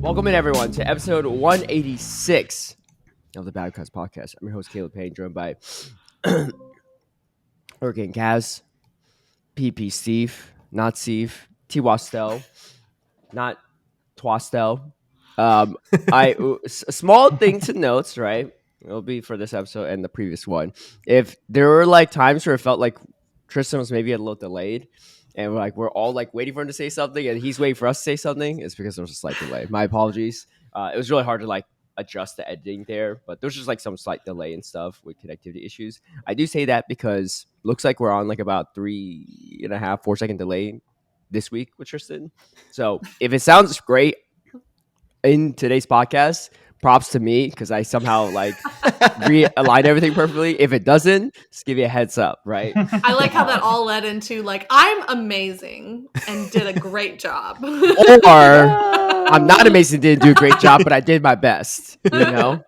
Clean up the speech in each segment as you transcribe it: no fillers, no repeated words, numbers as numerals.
Welcome in, everyone, to episode 186 of the HurricaneKaz podcast. I'm your host, Caleb Peng, joined by HurricaneKaz, PP Steve, not Steve, Twastell, not Twastell. A small thing to note, right? It'll be for this episode and the previous one. If there were like times where it felt like Tristen was maybe a little delayed, and we're all like waiting for him to say something, and he's waiting for us to say something, it's because there was a slight delay. My apologies. It was really hard to like adjust the editing there, but there's just like some slight delay and stuff with connectivity issues. I do say that because looks like we're on like about 3.5, 4 second delay this week with Tristen. So if it sounds great in today's podcast, props to me because I somehow like realign everything perfectly. If it doesn't, just give you a heads up, right? I like how that all led into like, I'm amazing and did a great job. Or I'm not amazing, didn't do a great job, but I did my best, you know?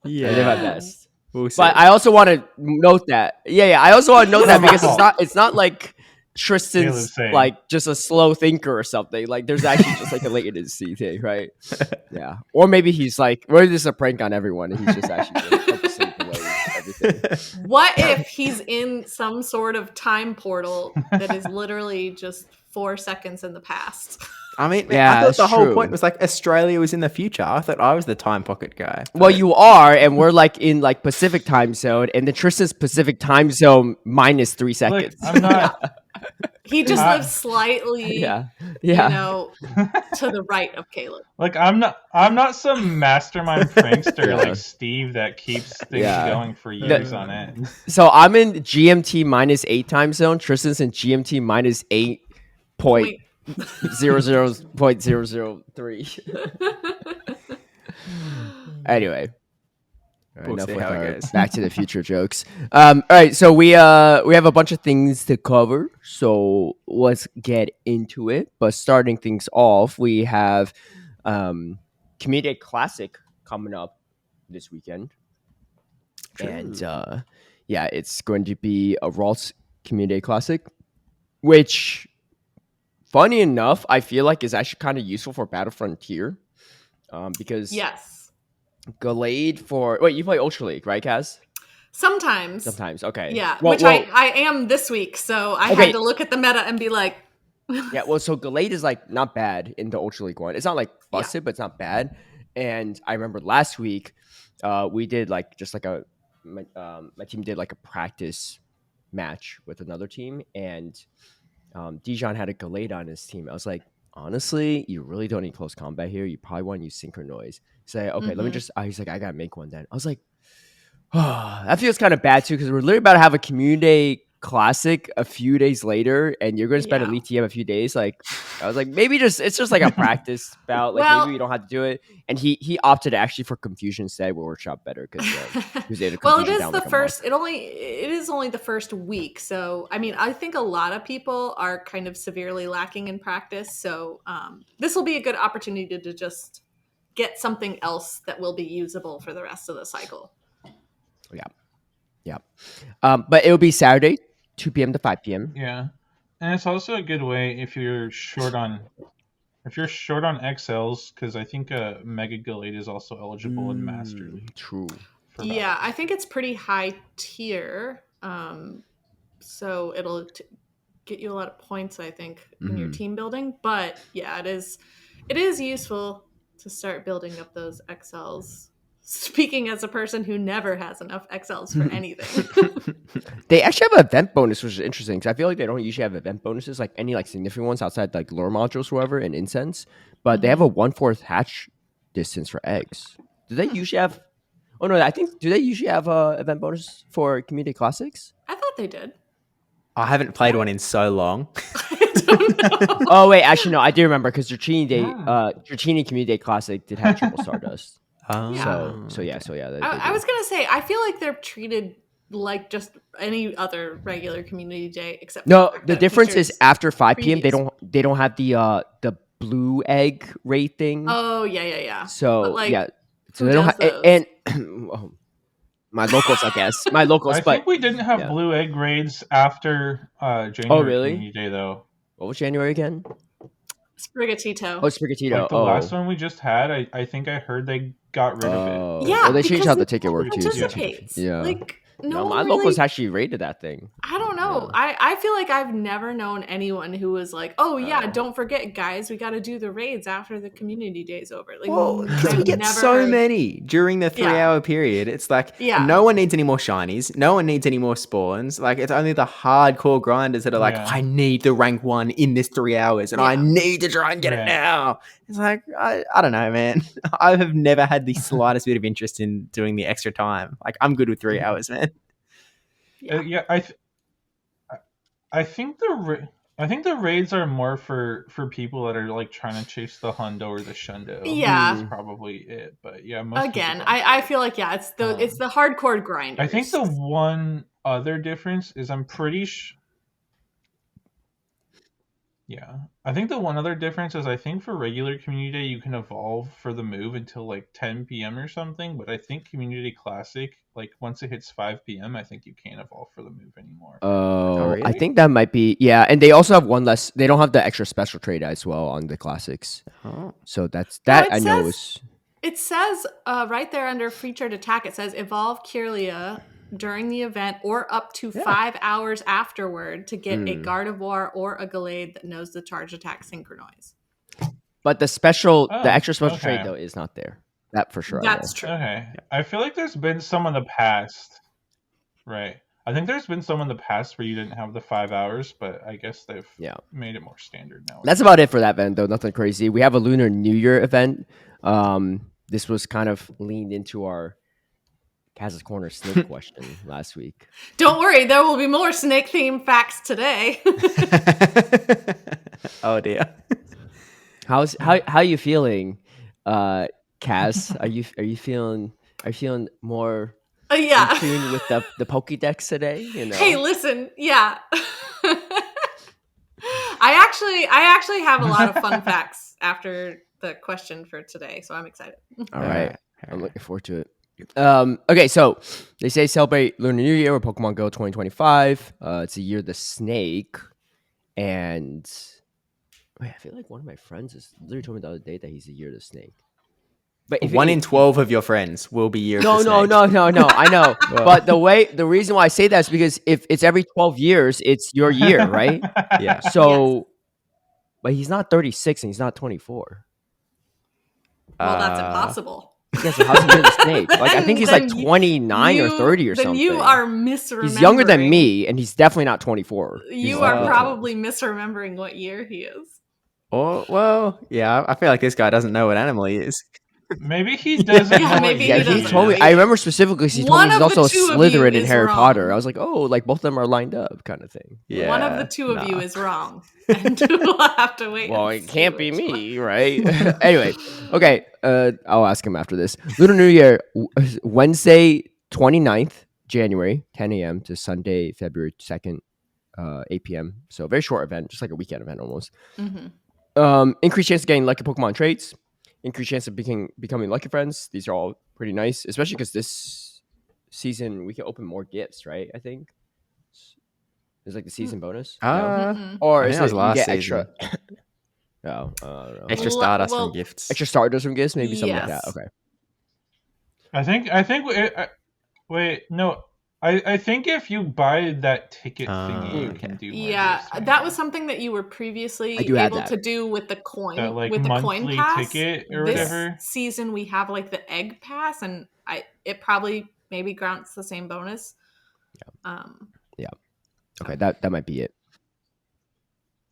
Yeah. I did my best. But I also want to note that. Yeah. I also want to note that because it's not like Tristan's like just a slow thinker or something. Like there's actually just like a latency thing, right? Yeah. Or maybe he's like, or this is a prank on everyone and he's just actually purposely delaying everything. What if he's in some sort of time portal that is literally just 4 seconds in the past? I mean, yeah, I thought the whole true. point was like Australia was in the future. I thought I was the time pocket guy. Well, you are, and we're like in like Pacific time zone, and the Tristan's Pacific time zone minus 3 seconds. Look, I'm not. He just lives slightly, yeah. you know, to the right of Caleb. Like I'm not some mastermind prankster like Steve that keeps things going for years on end. So I'm in GMT minus 8 time zone. Tristan's in GMT minus 8.00.003. Anyway. We'll enough see with how it our goes. Back to the Future jokes. All right, so we have a bunch of things to cover, so let's get into it. But starting things off, we have Community Classic coming up this weekend. True. And it's going to be a Ralts Community Classic, which, funny enough, I feel like is actually kind of useful for Battle Frontier, because yes. Gallade for... Wait, you play Ultra League, right, Kaz? Sometimes, okay. Yeah, well, I am this week, so I had to look at the meta and be like... Yeah, well, so Gallade is, like, not bad in the Ultra League one. It's not, like, busted, but it's not bad. And I remember last week, we did, like, just, like, my team did, like, a practice match with another team, and Dijon had a Gallade on his team. I was like, honestly, you really don't need close combat here. You probably want to use Synchronoise. Say, okay, let me just... he's like, I got to make one then. I was like, oh, that feels kind of bad, too, because we're literally about to have a Community Classic a few days later, and you're going to spend an ETM a few days. Like, I was like, maybe it's just like a practice bout. Like, maybe we don't have to do it. And he opted actually for Confusion instead, will workshop better because he was able to. Well, it is the first. It is only the first week. So, I mean, I think a lot of people are kind of severely lacking in practice. So, this will be a good opportunity to just get something else that will be usable for the rest of the cycle. Yeah. But it'll be Saturday, 2 p.m. to 5 p.m. Yeah. And it's also a good way if you're short on XLs, because I think Mega Gallade is also eligible in Master League. True. Yeah, I think it's pretty high tier. So it'll get you a lot of points, I think, in your team building. But yeah, it is useful to start building up those XLs. Speaking as a person who never has enough XLs for anything. They actually have an event bonus, which is interesting, because I feel like they don't usually have event bonuses, like any like significant ones outside like lore modules or whatever and incense. But they have a 1/4 hatch distance for eggs. Do they usually have... Oh, no, do they usually have a event bonus for Community Classics? I thought they did. I haven't played one in so long. I don't know. Oh, wait, actually, no, I do remember, because Dratini Community Day Classic did have Triple Stardust. So yeah. I was gonna say, I feel like they're treated like just any other regular community day, except the difference is after 5 p.m. they don't have the blue egg rate thing. Oh yeah. So so they don't have and my locals, I guess. I think we didn't have blue egg raids after January Community Day though. What was January again? Sprigatito. Oh, Sprigatito. Like the last one we just had, I think I heard they got rid of it. Yeah, well, they changed because how the no ticket one worked too. participates. Yeah. Like no No, one my really. locals actually rated that thing. I don't know. Yeah. I feel like I've never known anyone who was like, "Oh yeah, Oh. don't forget, guys, we got to do the raids after the community day's over." Like, Well, because we I've get never so heard- many during the 3-hour period. It's like Yeah. no one needs any more shinies. No one needs any more spawns. Like it's only the hardcore grinders that are like, Yeah. I need the rank 1 in this 3 hours, and I Yeah. need to try and get it Right. now. It's like I don't know, man. I have never had the slightest bit of interest in doing the extra time. Like I'm good with 3 hours, man. Yeah, I think the raids are more for people that are like trying to chase the hundo or the shundo. Yeah. That's probably it. But yeah, most Again, people I feel like it's the hardcore grinders. I think the one other difference is I'm pretty Yeah. I think the one other difference is I think for regular Community Day you can evolve for the move until like 10 p.m. or something, but I think Community Classic, like once it hits 5 p.m., I think you can't evolve for the move anymore. Oh, really? I think that might be, yeah. And they also have one less, they don't have the extra special trade as well on the classics. Oh. So that it I know says- is. It says right there under featured attack, it says evolve Kirlia during the event or up to 5 hours afterward to get a Gardevoir or a Gallade that knows the charge attack synchronize. But the extra special okay. trade though is not there. That for sure. That's I true. Okay. I feel like there's been some in the past. Right. I think there's been some in the past where you didn't have the 5 hours, but I guess they've made it more standard now. That's about it for that event though. Nothing crazy. We have a Lunar New Year event. This was kind of leaned into our Kaz's Corner snake question last week. Don't worry, there will be more snake themed facts today. Oh dear. How you feeling, Kaz? Are you feeling more Yeah. in tune with the Pokédex today? You know? Hey, listen, yeah. I actually have a lot of fun facts after the question for today, so I'm excited. All right. I'm looking forward to it. Okay, so they say celebrate Lunar New Year with Pokemon Go 2025. It's a year of the snake, and wait, I feel like one of my friends literally told me the other day that he's a year of the snake. But if 1 in 12 of your friends will be year of the snake. No. I know, but the reason why I say that is because if it's every 12 years, it's your year, right? Yeah. So, but he's not 36 and he's not 24. Well, that's impossible. Yeah, so how's he year of the snake? Like I think he's like Then 29 or 30 or then something. you are misremembering. He's younger than me, and he's definitely not 24. You He's are like- probably misremembering what year he is. Oh, well, yeah. I feel like this guy doesn't know what animal he is. Maybe he doesn't. Yeah, know maybe what Yeah, he he doesn't told me. know. I remember specifically. He told One me he's of the also a two of you Slytherin in is Harry wrong. Potter. I was like, oh, like both of them are lined up, kind of thing. Yeah. One of the two of you is wrong, and we'll have to wait. Well, and it see can't be which one. me, right? Anyway, okay. I'll ask him after this. Lunar New Year, Wednesday, 29th January, 10 a.m. to Sunday, February 2nd, 8 p.m. So a very short event, just like a weekend event almost. Mhm. Increased chance of getting lucky Pokemon traits. Increased chance of becoming lucky friends. These are all pretty nice, especially because this season we can open more gifts, right? I think there's like the season bonus. No? Mhm. Or I is think that was it you last get season. extra? No, I don't know. Extra Well, stardust well, from gifts. Extra starters from gifts, maybe something like Yes. that. Okay. Wait, no. I think if you buy that ticket Ah, thingy, you okay. can do more Yeah, gifts, maybe. that was something that you were previously I do have able that. to do with the coin, That, like, with the coin monthly pass. ticket or this whatever. season we have like the egg pass, and it probably maybe grants the same bonus. Okay, that might be it.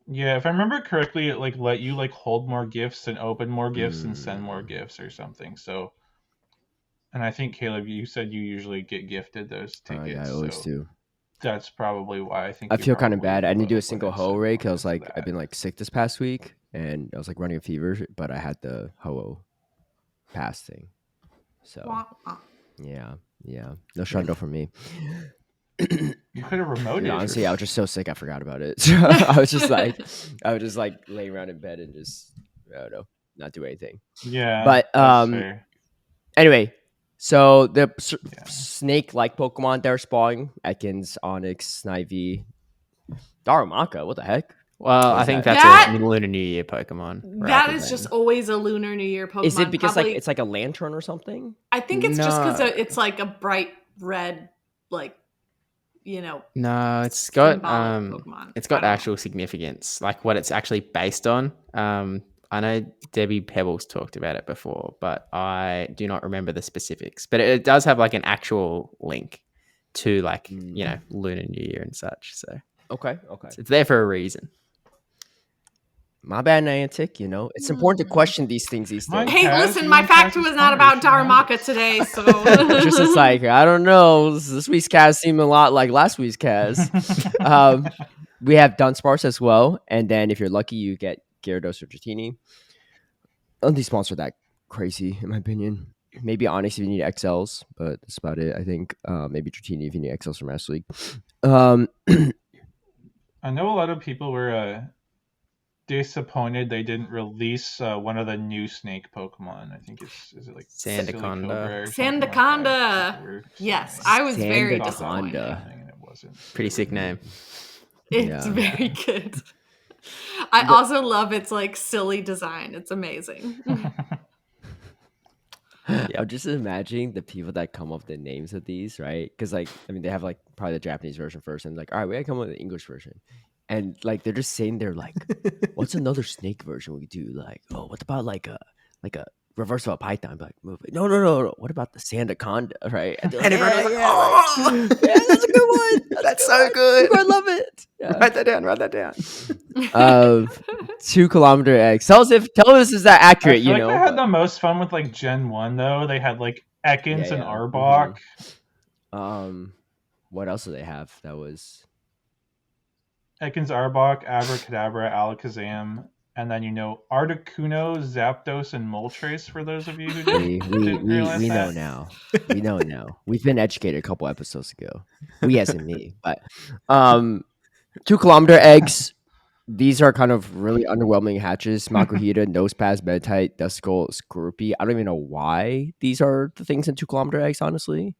Yeah, if I remember correctly, it like let you like hold more gifts and open more gifts and send more gifts or something. So, and I think Caleb, you said you usually get gifted those tickets. Yeah, I always so do. that's probably why I think I you feel kind of probably bad. I didn't do a would single have ho said ray more because I was for like, that. I've been like sick this past week, and I was like running a fever, but I had the ho pass thing. So Wah, wah. yeah, no shundo for me. You could have remoted. Dude, it honestly, or I was just so sick, I forgot about it. So I was just like laying around in bed and just I don't know, not do anything. Yeah, But that's fair. anyway, so the snake-like Pokemon they're spawning: Ekans, Onix, Snivy, Darumaka. What the heck? Well, Or I is think that- that's a Lunar New Year Pokemon. That rather is than- just always a Lunar New Year Pokemon. Is it because Probably, like it's like a lantern or something? I think it's just because No. it's like a bright red, like, No, it's got symbolic Pokemon. it's I got don't know. actual significance, like what it's actually based on. I know Debbie Pebbles talked about it before, but I do not remember the specifics. But it does have like an actual link to like Lunar New Year and such. So Okay. it's there for a reason. My bad, Niantic. It's important to question these things these My days. Hey, Kaz, listen, you my and fact Kaz's was not corner, about you should know Darumaka this. today, so Just it's like, I don't know. This week's Kaz seemed a lot like last week's Kaz. We have Dunsparce as well, and then if you're lucky, you get Gyarados or Dratini. None of these spawns are that crazy, in my opinion. Maybe Onyx if you need XLs, but that's about it. I think maybe Dratini if you need XLs from Master League. I know a lot of people were disappointed they didn't release one of the new snake Pokemon. I think is it like Sandaconda. Cobra or something like Sandaconda. that? People were Yes, saying I was very Sandaconda. disappointed. and it wasn't. Pretty sick name. It's Yeah. very good. I also love its like silly design. It's amazing. I'm just imagining the people that come up with the names of these, right? Because they have like probably the Japanese version first, and like, all right, we gotta come up with the English version, and like they're just saying they're like, what's another snake version we could do? Like, oh, what about like a reverse of a python? Like, move it. No. What about the Sandaconda? Right? And everyone's like, oh, yeah, that's a good one. That's so good. I love it. Yeah. Write that down. 2 kilometer X. Tell us is that I accurate? feel like they had the most fun with like Gen 1 though. They had like Ekans and Arbok. What else do they have? That was Ekans, Arbok, Abracadabra, Alakazam, and then Articuno, Zapdos, and Moltres for those of you who didn't realize we know that. now. We know now. We've been educated a couple episodes ago. We as in me. But 2 kilometer eggs. These are kind of really underwhelming hatches. Makuhita, Nosepass, Meditite, Duskull, Scorpy. I don't even know why these are the things in 2 kilometer eggs, honestly.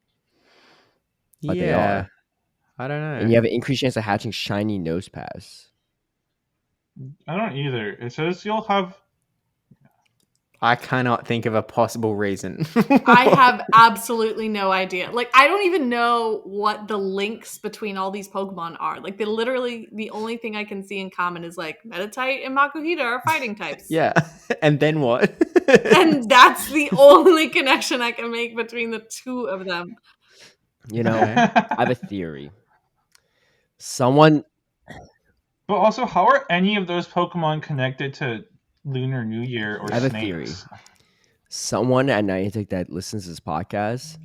But they are. I don't know. And you have an increased chance of hatching shiny Nosepass. I don't either. It says you'll have. I cannot think of a possible reason. I have absolutely no idea. Like, I don't even know what the links between all these Pokemon are. Like, the only thing I can see in common is like Meditite and Makuhita are fighting types. Yeah. And then what? And that's the only connection I can make between the two of them. I have a theory. Someone. But also, how are any of those Pokemon connected to Lunar New Year or I have a snakes? theory. Someone at Niantic that listens to this podcast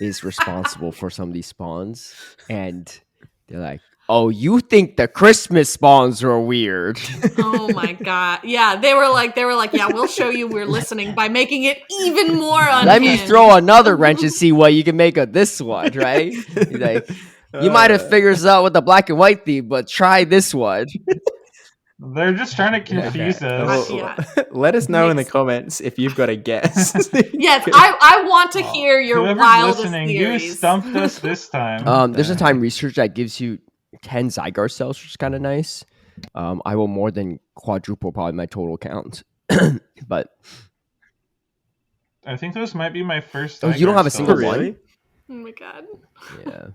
is responsible for some of these spawns, and they're like, "Oh, you think the Christmas spawns are weird?" Oh my god! Yeah, they were like, "Yeah, we'll show you we're listening by making it even more unhinged." Let me throw another wrench and see what you can make of this one, right? He's like, you might have figured this out with the black and white theme, but try this one. They're just trying to confuse us. Yeah. Let us know in the comments if you've got a guess. Yes, I want to hear your Whoever's wildest listening, you theories. stumped us this time. There's a time research that gives you 10 Zygarde cells, which is kind of nice. I will more than quadruple probably my total count. But I think this might be my first. Oh, you don't have a Zygarde single cell. one? Oh my god. Yeah.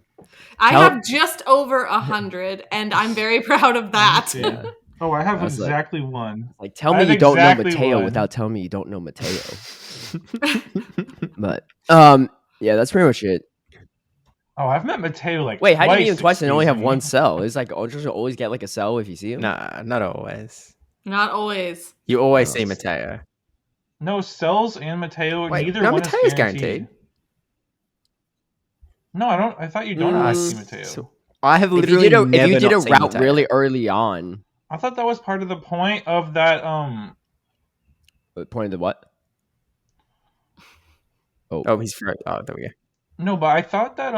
I have just over 100, and I'm very proud of that. Yeah. Oh, I have I was like- exactly one. Like, tell I me have you don't know exactly Mateo one. without telling me you don't know Mateo. But yeah, that's pretty much it. Oh, I've met Mateo like Wait, how do you meet him twice, twice and only have excuse one me. cell? It's like don't you always get like a cell if you see him? Nah, not always. Not always. You always No. see Mateo. No, Cells and Mateo. Wait, neither no, one Mateo's is guaranteed. No, I don't. I thought you don't Mm, have to see Mateo. So I have If you literally did never if you did not a seen route Mateo. really early on, I thought that was part of the point of that. pointing to what? Oh, he's for. Oh, there we go. No, but I thought that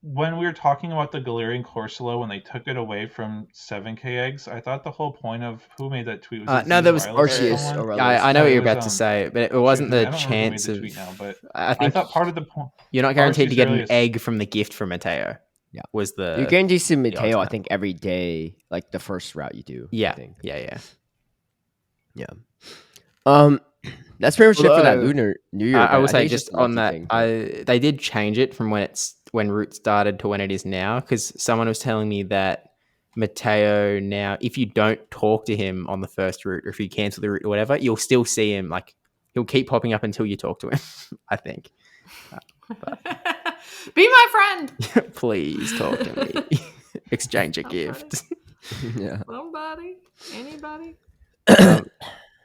when we were talking about the Galarian Corsola when they took it away from 7K eggs, I thought the whole point of who made that tweet was No, there was Arceus someone? or Yeah, I know No, what it you're was, about to say, but it wasn't I the don't remember who chance made of. the tweet now, but I I think thought part of the point. you're not guaranteed to get an Aurelius. egg from the gift from Mateo. Yeah. was the You're getting decent the odds Mateo, on I it. think, every day, like the first route you do. Yeah, I think. yeah. That's pretty much it for that Although, Lunar New Year I event. will I say think it's just just a on lucky that, thing. But they did change it from when Root started to when it is now, because someone was telling me that Mateo now, if you don't talk to him on the first route, or if you cancel the route or whatever, you'll still see him. Like, he'll keep popping up until you talk to him. I think. Be my friend. Please talk to me. Exchange a How gift. yeah. Somebody, anybody.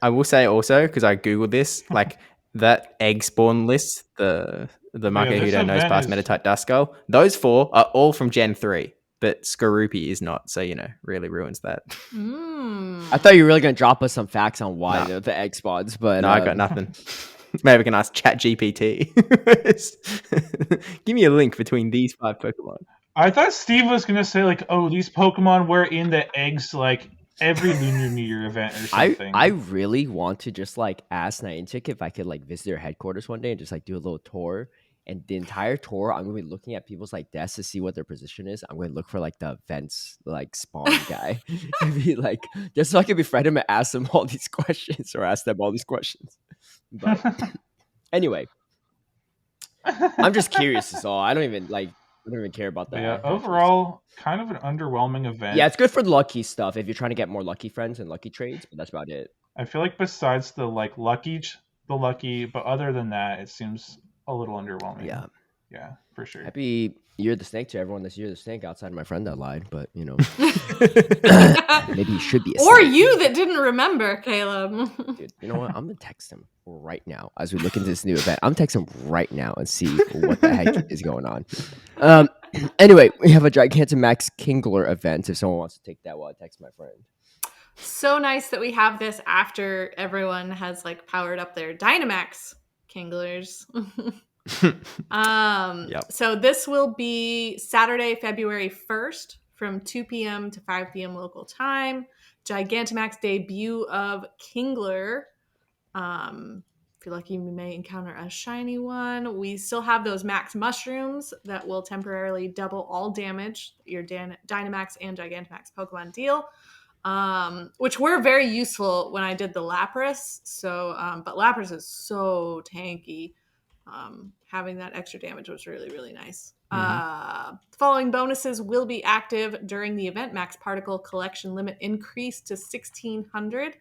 I will say also, because I googled this, like that egg spawn list, the Mako this Hudo, Nose event Pass, is Meditite, Duskull, those 4 are all from Gen 3, but Skorupi is not, so really ruins that. I thought you were really gonna drop us some facts on why Nah. the egg spots, but No, I got nothing. Maybe we can ask ChatGPT. Give me a link between these 5 Pokemon. I thought Steve was gonna say like, oh, these Pokemon were in the eggs like every Lunar New Year event or something. I really want to just like ask Niantic if I could like visit their headquarters one day and just like do a little tour. And the entire tour, I'm gonna be looking at people's like desks to see what their position is. I'm gonna look for like the events like spawn guy, and be like, just so I can befriend him and ask them all these questions or ask them all these questions. But anyway, I'm just curious. Is all. I don't even care about that. Yeah, overall, kind of an underwhelming event. Yeah, it's good for the lucky stuff if you're trying to get more lucky friends and lucky trades, but that's about it. I feel like besides the like lucky, but other than that, it seems a little underwhelming. Yeah, for sure. Happy Year of the Snake to everyone this Year of the Snake outside of my friend that lied, but you know, maybe he should be a Or snake. you that didn't remember, Caleb. Dude, you know what? I'm gonna text him right now as we look into this new event. I'm texting him right now and see what the heck is going on. Anyway, we have a Gigantamax Kingler event. If someone wants to take that while I text my friend. So nice that we have this after everyone has like powered up their Dynamax Kinglers. So this will be Saturday, February 1st from 2 p.m. to 5 p.m. local time. Gigantamax debut of Kingler. If you're lucky, you may encounter a shiny one. We still have those max mushrooms that will temporarily double all damage your Dynamax and Gigantamax Pokemon deal. Which were very useful when I did the Lapras. So, but Lapras is so tanky. Having that extra damage was really, really nice. The following bonuses will be active during the event. Max particle collection limit increased to 1,600.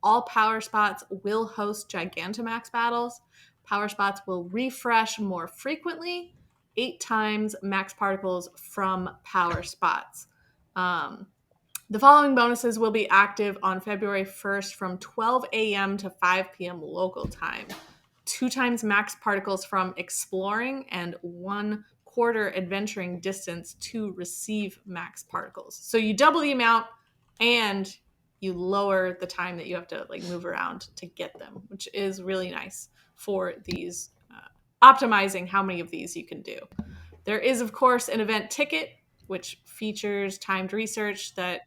All power spots will host Gigantamax battles. Power spots will refresh more frequently. 8 times max particles from power spots. The following bonuses will be active on February 1st from 12 a.m. to 5 p.m. local time. 2 times max particles from exploring and 1/4 adventuring distance to receive max particles. So you double the amount and you lower the time that you have to like move around to get them, which is really nice for these optimizing how many of these you can do. There is, of course, an event ticket which features timed research that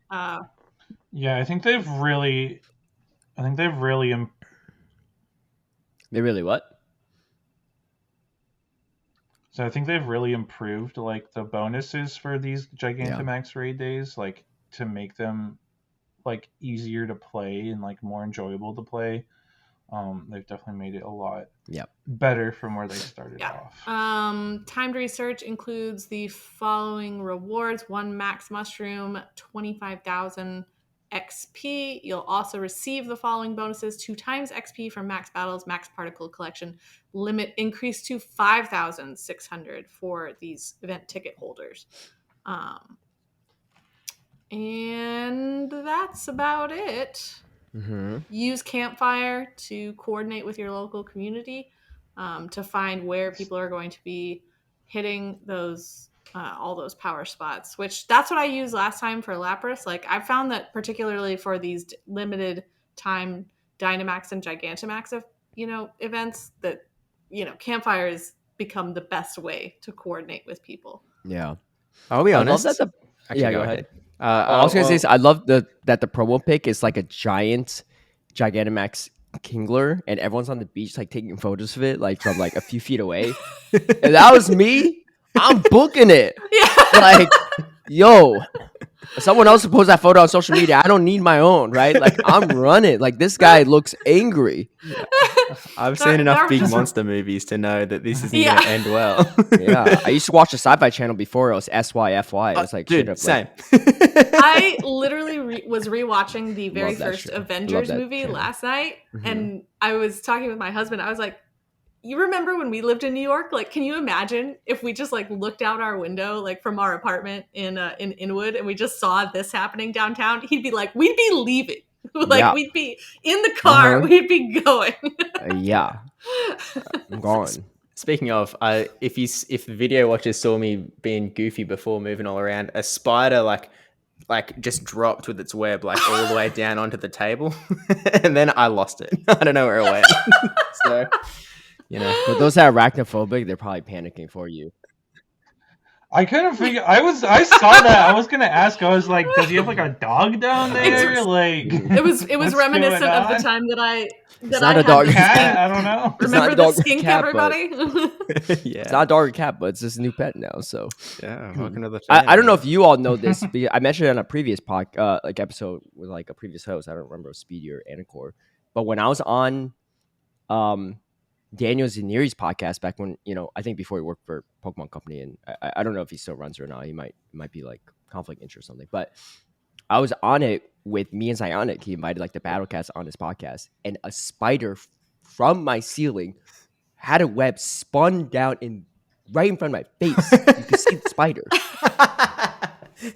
yeah, I think they've really They really what? So I think they've really improved like the bonuses for these Gigantamax raid days, like to make them like easier to play and like more enjoyable to play. They've definitely made it a lot better from where they started off. Timed research includes the following rewards: 1 max mushroom, 25,000 XP. You'll also receive the following bonuses: 2 times XP from max battles, max particle collection limit increased to 5,600 for these event ticket holders. And that's about it. Use Campfire to coordinate with your local community to find where people are going to be hitting those all those power spots, which that's what I used last time for Lapras. Like I found that particularly for these limited time Dynamax and Gigantamax events that Campfire has become the best way to coordinate with people. Yeah. I'll be honest. I love that Actually, go ahead. I was gonna say I love that the promo pick is like a giant Gigantamax Kingler, and everyone's on the beach like taking photos of it, like from like a few feet away. And that was me. I'm booking it. Yeah. Like, yo, someone else post that photo on social media. I don't need my own, right? Like, I'm running. Like, this guy looks angry. I've seen enough They're big just- monster movies to know that this isn't Yeah. going to end well. Yeah, I used to watch the Sci-Fi Channel before. It was SYFY. It was like, Dude, straight up, same. I literally was rewatching the very Love that first show. Love Avengers that movie channel. last night, Mhm. and I was talking with my husband. I was like, "You remember when we lived in New York? Like, can you imagine if we just like looked out our window, like from our apartment in Inwood, and we just saw this happening downtown? He'd be like, we'd be leaving, like Yeah. we'd be in the car, Uh-huh. we'd be going." Yeah, I'm gone. Speaking of, if the video watchers saw me being goofy before moving all around, a spider like just dropped with its web like all the way down onto the table, and then I lost it. I don't know where it went. So, For those that are arachnophobic, they're probably panicking for you. I couldn't figure. I saw that. I was gonna ask. I was like, does he have like a dog down there? Like, It was what's reminiscent going of the on? time that I not a had dog. the Cat? skink. I don't know. It's Remember not a the dog or skink, cat, but- everybody? yeah, It's not a dog or cat, but it's just a new pet now. So yeah. Welcome to the. I don't know if you all know this. Because I mentioned it on a previous episode with like a previous host. I don't remember if it was Speedy or Anacor. But when I was on Daniel Zaneri's podcast back when, I think before he worked for Pokemon Company, and I don't know if he still runs it or not. He might be like conflict interest or something. But I was on it with me and Zionic. He invited like the Battlecast on his podcast, and a spider from my ceiling had a web spun down right in front of my face. You could see the spider.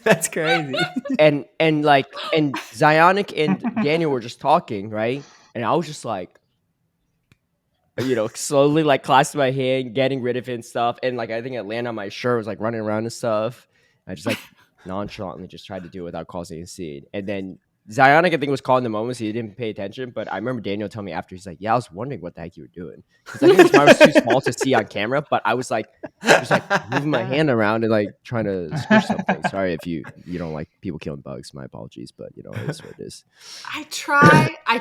That's crazy. and Zionic and Daniel were just talking, right? And I was just like, slowly like clasping my hand, getting rid of it and stuff. And like I think it landed on my shirt, was like running around and stuff. I just like nonchalantly just tried to do it without causing a scene. And then Zionic, I think, was caught in the moment, so he didn't pay attention. But I remember Daniel telling me after, he's like, "Yeah, I was wondering what the heck you were doing." Because I think the spider was too small to see on camera, but I was like, just like moving my hand around and like trying to squish something. Sorry if you don't like people killing bugs. My apologies, but it is what it is. I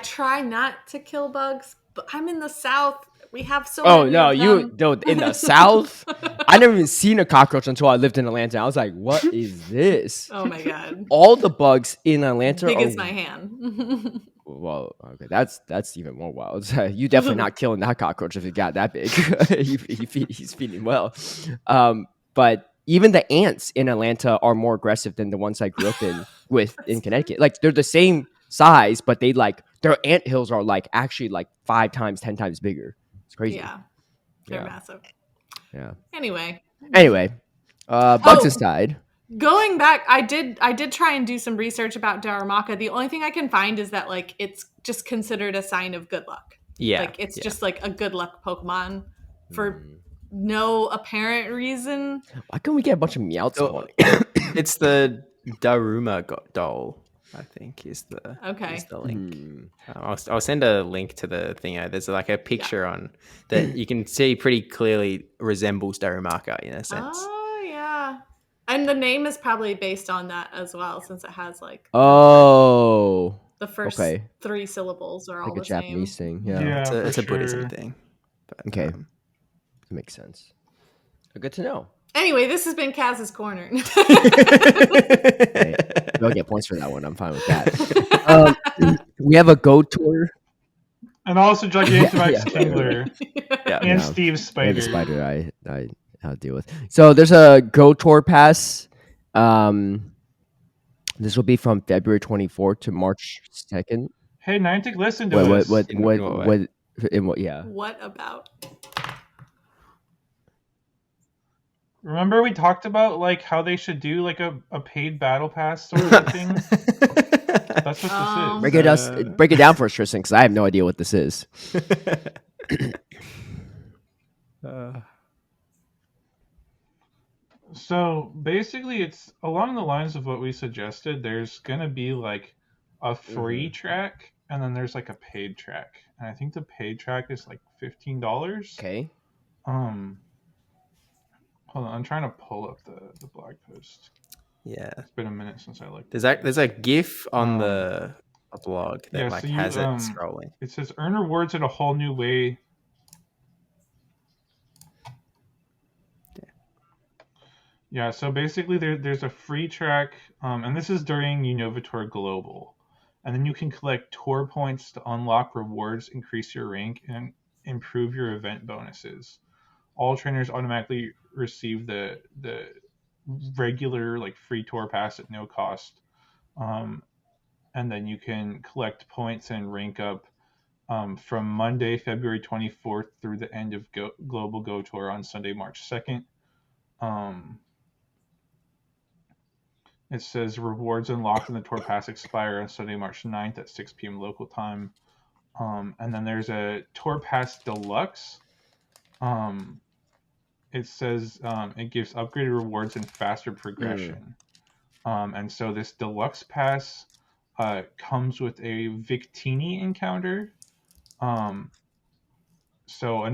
try not to kill bugs, but I'm in the South. We have so Oh many no, of you them. don't in the South. I never even seen a cockroach until I lived in Atlanta. I was like, "What is this?" Oh my god. All the bugs in Atlanta Big are as my hand. well. Okay, that's even more wild. You definitely not killing that cockroach if it got that big. He's feeding well. But even the ants in Atlanta are more aggressive than the ones I grew up in Connecticut. Like they're the same size, but they like their ant hills are like actually like 5 times, 10 times bigger. It's crazy. Yeah. They're Yeah. massive. Yeah. Anyway, bugs aside. going back, I did try and do some research about Darumaka. The only thing I can find is that like it's just considered a sign of good luck. Yeah, Like it's just like a good luck Pokemon for no apparent reason. Why can't we get a bunch of Meowths? Oh, it's the Daruma doll, I think, is the link. I'll send a link to the thing. There's like a picture on that you can see pretty clearly resembles Darumaka in a sense. Oh yeah. And the name is probably based on that as well, since it has like Oh, the first okay. 3 syllables are all like a the Japanese same. thing. Yeah. It's for a Buddhism sure. thing. But, Okay. That makes sense. Good to know. Anyway, this has been Kaz's Corner. Hey, you'll get points for that one. I'm fine with that. We have a Go Tour. And also Gigantamax Yeah. Kingler yeah. and Yeah. Steve's Yeah, Spider. the spider I had to deal with. So there's a Go Tour pass. This will be from February 24th to March 2nd. Hey, Niantic, listen to us. Yeah. What about? Remember we talked about like how they should do like a paid battle pass sort of thing? That's what this is. Break it down for us, Tristan, because I have no idea what this is. So basically, it's along the lines of what we suggested. There's gonna be like a free track, and then there's like a paid track. And I think the paid track is like $15. Okay. Hold on, I'm trying to pull up the blog post. Yeah. It's been a minute since I looked. There's a GIF on the blog that yeah, like so you, has it scrolling. It says earn rewards in a whole new way. Yeah, so basically there's a free track, and this is during Unova Tour Global. And then you can collect tour points to unlock rewards, increase your rank, and improve your event bonuses. All trainers automatically receive the regular like free tour pass at no cost. Um, and then you can collect points and rank up from Monday, February 24th through the end of Global Go Tour on Sunday, March 2nd. It says rewards unlocked in the tour pass expire on Sunday, March 9th at 6 p.m. local time. And then there's a tour pass deluxe. It says it gives upgraded rewards and faster progression. And so this deluxe pass comes with a Victini encounter. So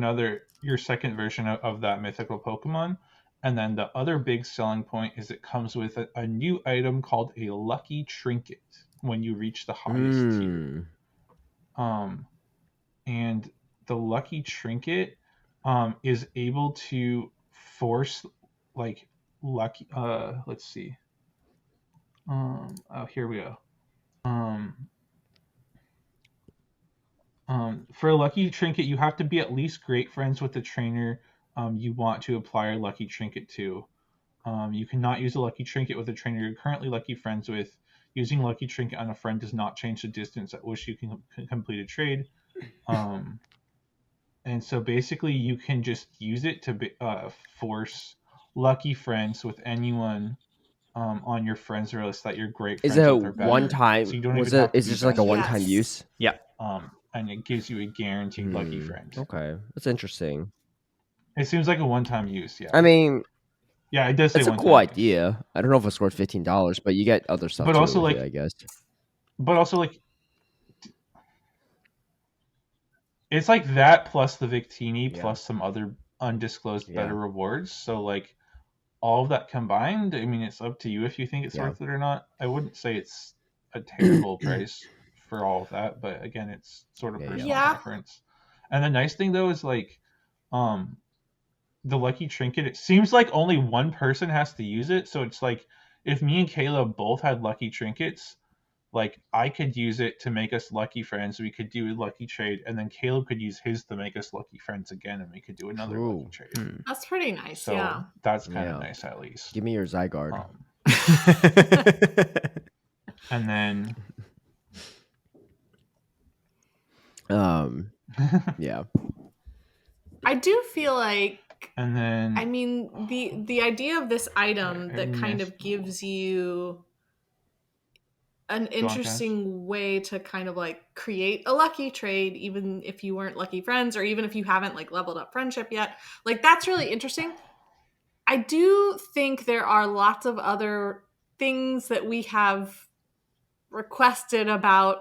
your second version of that mythical Pokemon. And then the other big selling point is it comes with a new item called a Lucky Trinket when you reach the highest tier. And the Lucky Trinket is able to force like lucky. Let's see. Here we go. For a Lucky Trinket, you have to be at least great friends with the trainer you want to apply a Lucky Trinket to. You cannot use a Lucky Trinket with a trainer you're currently lucky friends with. Using Lucky Trinket on a friend does not change the distance at which you can complete a trade. And so basically you can just use it to force lucky friends with anyone on your friends list that you're great friends Is it a with or better. one time? So you don't Was even have it? to Is be this like best a one-time Yes. use? Yeah. And it gives you a guaranteed lucky friend. Okay, that's interesting. It seems like a one-time use, yeah. I mean, yeah, it does say it's a one-time cool use. idea. I don't know if it's worth $15, but you get other stuff But too also, with like- it, I guess. But also, like, it's like that plus the Victini Yeah. plus some other undisclosed Yeah. better rewards. So, like, all of that combined, I mean, it's up to you if you think it's Yeah. worth it or not. I wouldn't say it's a terrible price for all of that, but again, it's sort of personal Yeah. preference. And the nice thing though is like, the Lucky Trinket. It seems like only one person has to use it, so it's like if me and Kayla both had Lucky Trinkets, like I could use it to make us lucky friends. We could do a lucky trade, and then Caleb could use his to make us lucky friends again, and we could do another lucky True. trade. That's pretty nice. So Yeah. that's kind of Yeah. nice at least. Give me your Zygarde. And then Yeah. I do feel like, and then I mean, the idea of this item I that kind missed of gives you an Kaz. interesting way to kind of like create a lucky trade, even if you weren't lucky friends or even if you haven't like leveled up friendship yet. Like, that's really interesting. I do think there are lots of other things that we have requested about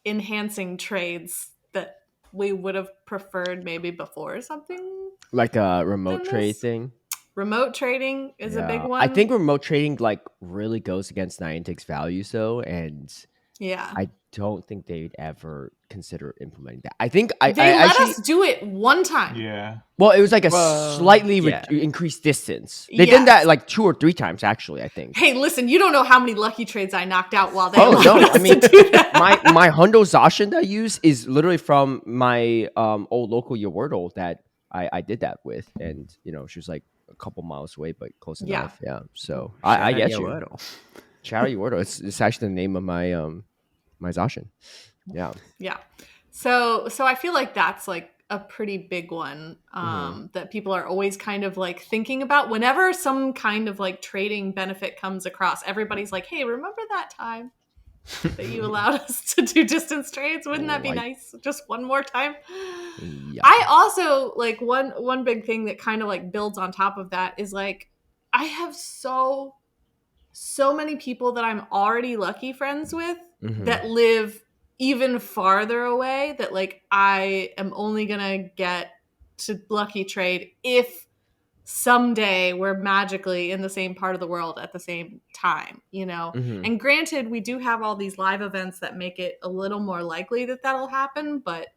enhancing trades that we would have preferred maybe before something. Like a remote Than trade this? thing. Remote trading is a big Yeah. one. I think remote trading like really goes against Niantic's values though, and yeah. I don't think they'd ever consider implementing that. I think They let actually, us do it one time. yeah, well, it was like a Well, slightly yeah. increased distance. They did Yes. that like 2 or 3 times actually, I think. Hey, listen, you don't know how many lucky trades I knocked out while they Oh allowed no! us I mean, to do that. my Hundo Zacian that I use is literally from my old local Yordle that I did that with, and she was like a couple miles away, but close Yeah. enough. Yeah. So I get you. Wordle. Shout out Yordle. It's actually the name of my my Zacian. Yeah. Yeah. So I feel like that's like a pretty big one that people are always kind of like thinking about whenever some kind of like trading benefit comes across. Everybody's like, hey, remember that time that you allowed us to do distance trades? Wouldn't that be Right. nice? Just one more time. Yeah. I also like one big thing that kind of like builds on top of that is like I have so many people that I'm already lucky friends with Mhm. that live even farther away that like I am only gonna get to lucky trade if someday we're magically in the same part of the world at the same time, Mhm. And granted, we do have all these live events that make it a little more likely that that'll happen, but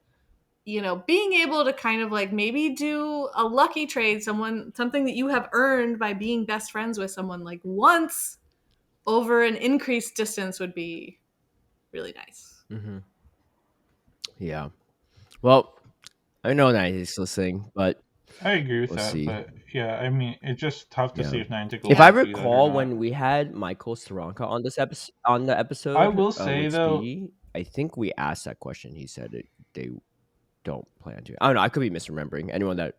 being able to kind of like maybe do a lucky trade, something that you have earned by being best friends with someone like once over an increased distance would be really nice. Mm-hmm. Yeah. Well, I know that he's listening, but I agree with we'll that. see. But yeah, I mean, it's just tough to see if Niantic If I will do that or recall, not. when we had Michael Staronka on the episode, I will say with though, Speedy, I think we asked that question. He said they don't plan to. I don't know. I could be misremembering. Anyone that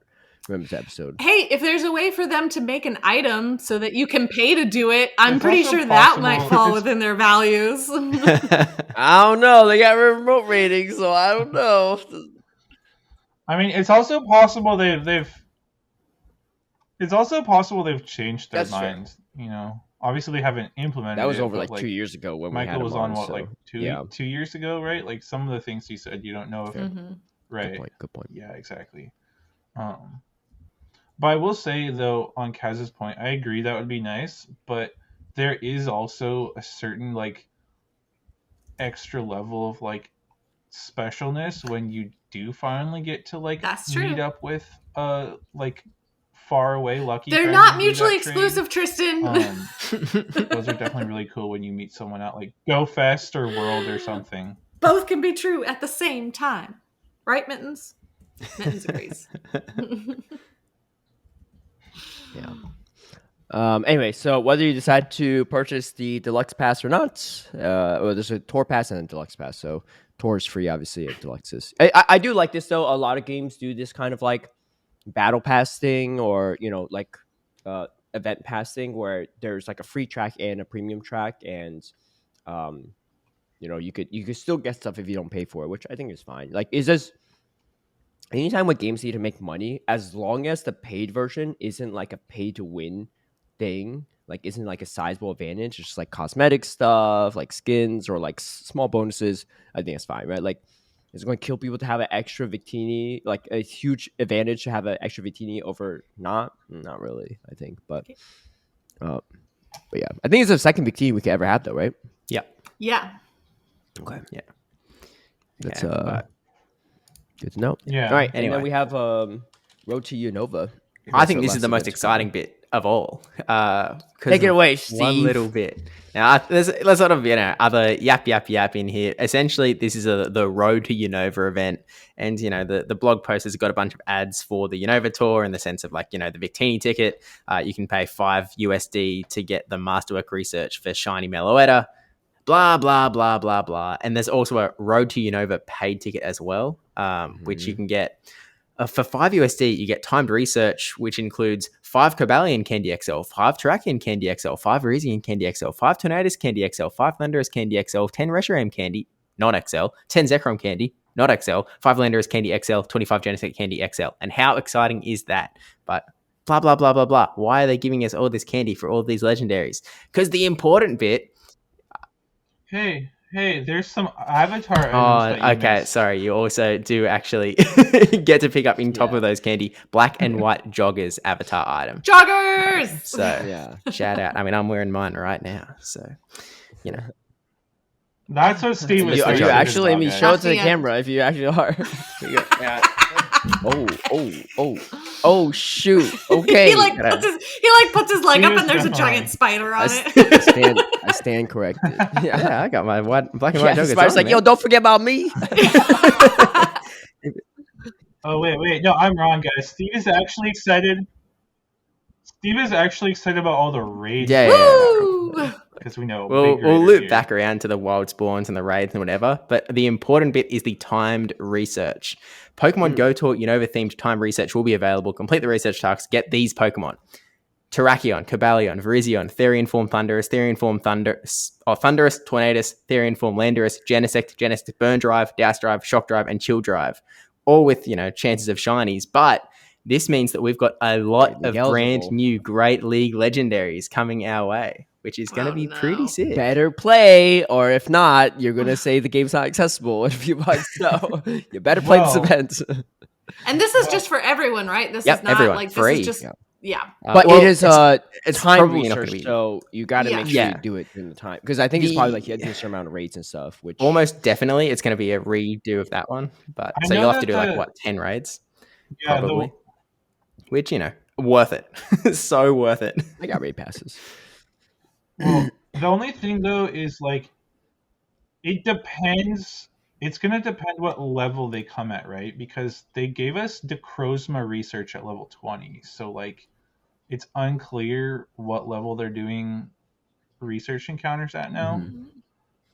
remembers the episode. Hey, if there's a way for them to make an item so that you can pay to do it, I'm It's pretty also sure that possible- might fall within their values. I don't know. They got remote ratings, so I don't know. I mean, it's also possible they've changed their That's fair. minds. Obviously they haven't implemented. That was it, over but, like 2 years ago when Michael we had was him on so, like 2 years ago, right? Like some of the things he said, you don't know if right. Good point. Yeah, exactly. But I will say though, on Kaz's point, I agree that would be nice, but there is also a certain like extra level of like specialness when you do finally get to like That's true. meet up with like far away lucky They're friend not and do mutually that trade. exclusive, Tristen. Those are definitely really cool when you meet someone at like Go Fest or World or something. Both can be true at the same time. Right, Mittens? Mittens agrees. Yeah. Anyway, so whether you decide to purchase the deluxe pass or not, well, there's a tour pass and a deluxe pass. So tour is free, obviously. And deluxe is. I do like this though. A lot of games do this kind of like battle pass thing, or like event pass thing, where there's like a free track and a premium track, and you could still get stuff if you don't pay for it, which I think is fine. Like, is this anytime when games need to make money, as long as the paid version isn't like a pay to win thing, like isn't like a sizable advantage, just like cosmetic stuff, like skins or like small bonuses, I think it's fine, right? Like, it's going to kill people to have an extra Victini, like a huge advantage to have an extra Victini over not really, I think, but yeah, I think it's the second Victini we could ever have, though, right? Yeah. Okay, Yeah. that's but good to know. Yeah. All right, Anyway. and then we have Road to Unova. I think this is the most exciting bit of all. Take it away, Steve. One little bit. Now, there's sort of other yap in here. Essentially, this is the Road to Unova event, and the blog post has got a bunch of ads for the Unova tour in the sense of like the Victini ticket. You can pay $5 to get the Masterwork research for Shiny Meloetta. Blah blah blah blah blah. And there's also a Road to Unova paid ticket as well, which you can get. For $5, you get timed research, which includes 5 Cobalion Candy XL, 5 Terrakion Candy XL, 5 Irizian Candy XL, 5 Tornadus Candy XL, 5 Landorus Candy XL, 10 Reshiram Candy, not XL, 10 Zekrom Candy, not XL, 5 Landorus Candy XL, 25 Genesect Candy XL. And how exciting is that? But blah, blah, blah, blah, blah. Why are they giving us all this candy for all these legendaries? Because the important bit... Hey, there's some Avatar items that you okay, missed. sorry. You also do actually get to pick up in top of those candy black and white joggers avatar item. Joggers! So Yeah. shout out. I mean, I'm wearing mine right now, so That's what Steve was You, are saying. you actually? I mean, show it to the That's the camera if you actually are. Oh, shoot. Okay. he puts his leg up and there's a giant spider on it. I stand corrected. yeah, I got my black and white joggers. Spider's like, on, yo, man. don't forget about me. Oh wait, no, I'm wrong, guys. Steve is actually excited about all the raids. Yeah. Woo! Because we know We'll loop back around to the wild spawns and the raids and whatever, but the important bit is the timed research. Pokemon Go Tour Unova themed timed research will be available. Complete the research tasks. Get these Pokemon: Terrakion, Cobalion, Virizion, Therian Form Thundurus, Thundurus, Tornadus, Therian Form Landorus, Genesect, Burn Drive, Douse Drive, Shock Drive, and Chill Drive, all with chances of shinies. But this means that we've got a lot of brand new Great League legendaries coming our way, which is going to be pretty sick. Better play, or if not, you're going to say the game's not accessible in a few months. So you better play this event. And this is just for everyone, right? This is not everyone, like free. This is just yeah. But Well, it is it's time probably not gonna research, be- so you got to Yeah. make sure you Yeah. do it in the time, because I think it's probably like you The- had to do a certain amount of raids and stuff. Which Almost definitely, it's going to be a redo of that one. But I so know you'll have to that do like what 10 raids, yeah, probably. Which worth it. So worth it. I got raid passes. well, the only thing though is like it depends. It's gonna depend what level they come at, right? Because they gave us Necrozma research at level 20, so like it's unclear what level they're doing research encounters at now. Mhm.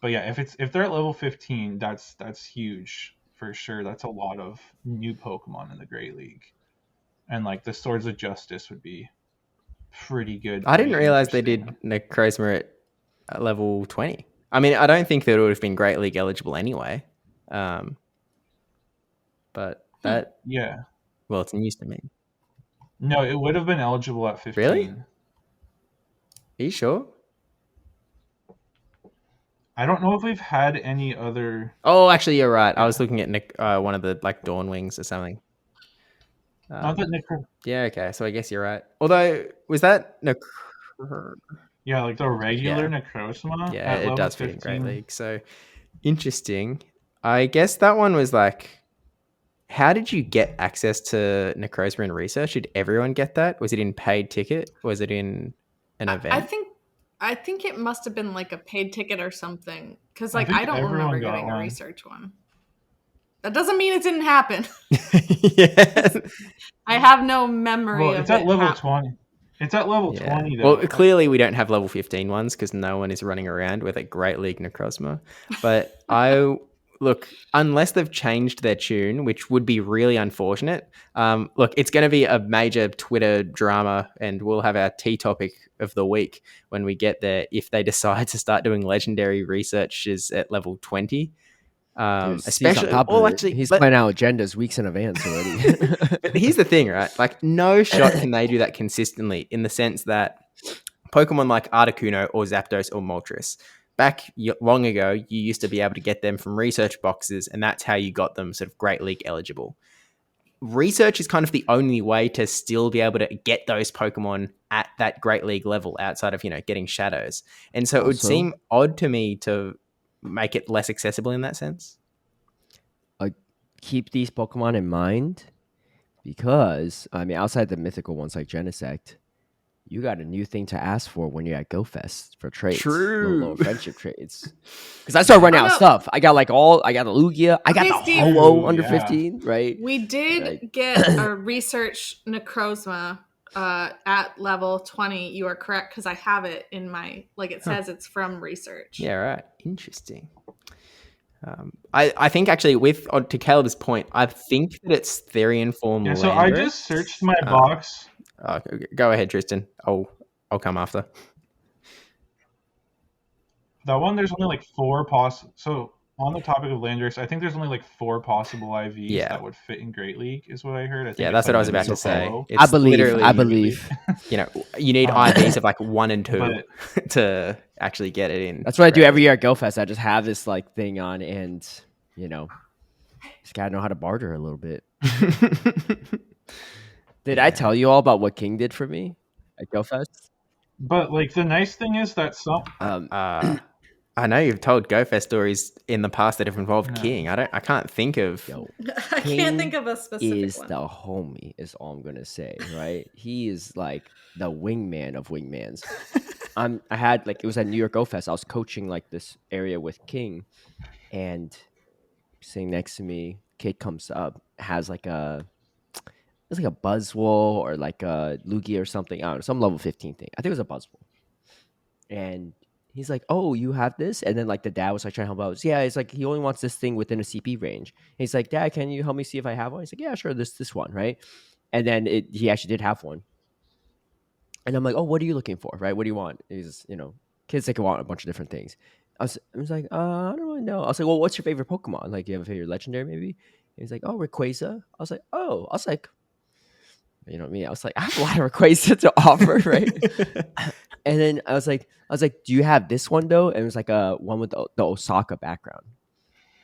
But yeah, if they're at level 15, that's huge for sure. That's a lot of new Pokemon in the Great League, and like the Swords of Justice would be pretty good. I didn't pretty realize they interesting. did Necrozma at level 20. I mean, I don't think that it would have been Great League eligible anyway. But that, Yeah, well, it's news to me. no, it would have been eligible at 15. Really? Are you sure? I don't know if we've had any other. Oh, actually, you're right. I was looking at one of the like Dawn Wings or something. Not that Necro. Yeah, okay. So I guess you're right. Although, was that Yeah, like the regular Yeah. Necrozma. Yeah, at it level does fit in 15. Great League. So interesting. I guess that one was like, how did you get access to Necrozma in research? Did everyone get that? Was it in paid ticket? Was it in an event? I think it must have been like a paid ticket or something, because I like think I don't everyone remember got getting a one. research one. That doesn't mean it didn't happen. Yeah. I have no memory Well, of it's at it level happening. 20. It's at level Yeah. 20 though. Well, clearly we don't have level 15 ones because no one is running around with a Great League Necrozma. But look, unless they've changed their tune, which would be really unfortunate. Look, it's going to be a major Twitter drama, and we'll have our tea topic of the week when we get there if they decide to start doing legendary researches at level 20. Dude, Steve's Especially, on top of well, it. actually, He's but- planning out agendas weeks in advance already. But here's the thing, right? Like, no shot can they do that consistently in the sense that Pokemon like Articuno or Zapdos or Moltres, back long ago, you used to be able to get them from research boxes, and that's how you got them sort of Great League eligible. Research is kind of the only way to still be able to get those Pokemon at that Great League level outside of, getting Shadows. And so it would Also- seem odd to me to make it less accessible in that sense. Keep these Pokemon in mind, because I mean, outside the mythical ones like Genesect, you got a new thing to ask for when you're at GoFest for trades. Little friendship trades. Because I started running out of stuff. I got I got the Lugia, I got Okay, the Steve. Holo under Yeah. 15, right? We did Right. get a research Necrozma at level 20. You are correct, because I have it in my, like it says it's from research. Yeah, right. Interesting. I think actually, to Caleb's point, I think that it's Therian form. Yeah, so I Landorus. just searched my box. Go ahead, Tristan. I'll come after. That one, there's only like 4 possible. So on the topic of Landorus, I think there's only like 4 possible IVs that would fit in Great League, is what I heard. I think Yeah, it's that's like what I was about to Mimic say. Holo. It's I believe. literally, you need IVs of like 1 and 2 But- to actually get it in. That's what I do every year at GoFest. I just have this thing on, and just gotta know how to barter a little bit. Did I tell you all about what King did for me at GoFest? But like the nice thing is that some I know you've told GoFest stories in the past that have involved King. I can't think of. Yo, I King can't think of a specific is one. the homie, is all I'm gonna say, right? He is like the wingman of wingmans. I had it was at New York Go Fest. I was coaching this area with King, and sitting next to me, kid comes up, has it's like a Buzzwole or like a Lugia or something. I don't know, some level 15 thing. I think it was a Buzzwole. And he's like, "Oh, you have this?" And then the dad was trying to help out. Yeah, it's like he only wants this thing within a CP range. And he's like, "Dad, can you help me see if I have one?" He's like, "Yeah, sure, this one, right?" And then he actually did have one. And I'm like, "Oh, what are you looking for, right? What do you want?" He's, kids can want a bunch of different things. I was like, I don't really know. I was like, "Well, what's your favorite Pokemon? Like, do you have a favorite legendary maybe?" And he's like, "Oh, Rayquaza." I was like, "Oh," I was like, you know me. I was like, I have a lot of Rayquaza to offer, right? And then I was like, "Do you have this one though?" And it was like a one with the Osaka background.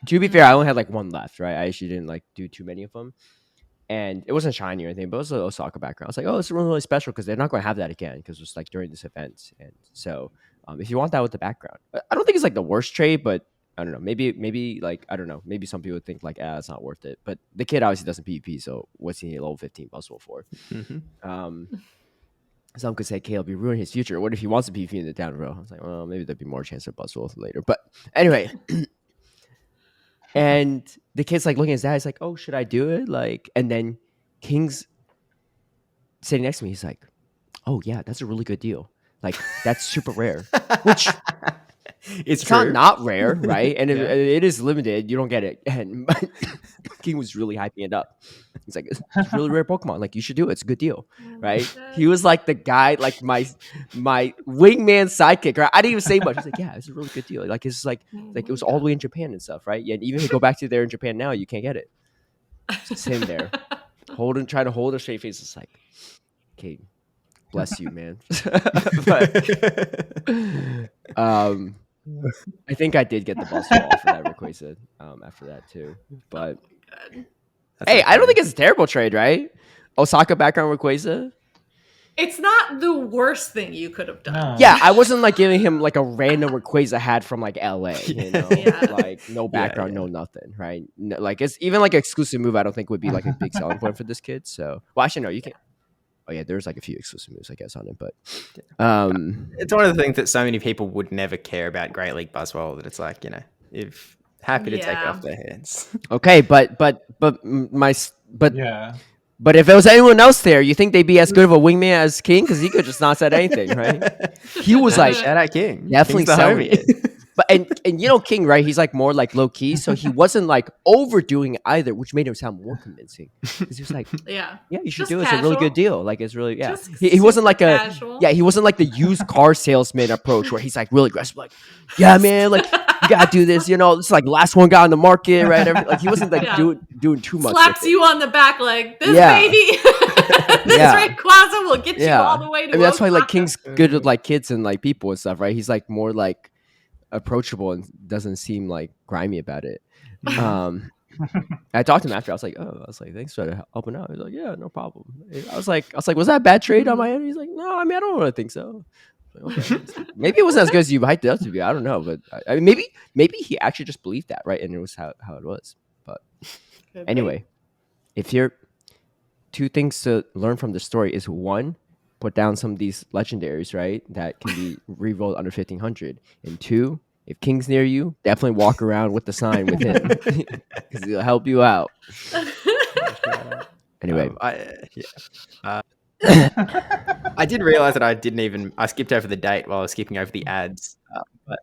To be fair, I only had one left, right? I actually didn't do too many of them. and it wasn't shiny or anything, but it was a Osaka background. I was like, oh, this is really, really special because they're not going to have that again because it's like during this event. And so if you want that with the background, I don't think it's like the worst trade, but I don't know. Maybe like, I don't know. Maybe some people would think like, it's not worth it. But the kid obviously doesn't PvP, so what's he need a level 15 Buzzwole for? Some could say Caleb, you ruin his future. What if he wants to PvP in the down row? I was like, well, maybe there'd be more chance of Buzzwole later. But anyway. And the kid's like looking at his dad. He's like, oh, should I do it? Like, and then King's sitting next to me. He's like, oh, yeah, that's a really good deal. Like, that's super rare. Which it's not rare, right? And it is limited. You don't get it. And King was really hyping it up. He's like, it's a really rare Pokemon. Like, you should do it. It's a good deal, right? He was like the guy, like my wingman sidekick. Right? I didn't even say much. He's like, yeah, it's a really good deal. Like, it's like it was all the way in Japan and stuff, right? Yeah, and even if you go back to there in Japan now, you can't get it. Just him there, trying to hold a straight face. It's like, okay, bless you, man. But, I think I did get the Buzzwole for that Rayquaza after that too. But hey, I don't think it's a terrible trade, right? Osaka background Rayquaza. It's not the worst thing you could have done. No. Yeah, I wasn't like giving him like a random Rayquaza hat from like LA, you know, like no background, no nothing, right? No, like it's even like exclusive move. I don't think would be like a big selling point for this kid. So, well, actually, no, you can't. Oh yeah, there's like a few exclusive moves, I guess, on it, but it's one of the things that so many people would never care about Great League Buzzwole that it's like, you know, if happy to take it off their hands. Okay, but Yeah. But if it was anyone else there, you think they'd be as good of a wingman as King? Because he could just not said anything, right? He was like, shout out King, definitely selling it. But and you know King, right? He's like more like low key, so he wasn't like overdoing it either, which made him sound more convincing. Because he was like, yeah, you should just do it. It's casual. a really good deal. Like it's really Just He wasn't like casual. he wasn't like the used car salesman approach where he's like really aggressive, like, yeah, man, like you gotta do this. You know, it's like last one guy on the market, right? Like he wasn't like doing too much. Slaps you on the back like this, baby. This Rayquaza will get you all the way to. I mean, that's why like King's good with like kids and like people and stuff, right? He's like more like approachable and doesn't seem like grimy about it. I talked to him after. I was like, thanks for helping out. He's like, yeah, no problem. I was like, was that a bad trade on my end? He's like, no, I mean, I don't really think so. Like, okay. Maybe it wasn't as good as you hyped it up to be. I don't know, but I mean, maybe he actually just believed that, right? And it was how it was. But anyway, if you're two things to learn from the story is one, put down some of these legendaries, right? That can be rerolled under 1500. And two, if King's near you, definitely walk around with the sign with him because he'll help you out. Anyway, I did realize that I skipped over the date while I was skipping over the ads. But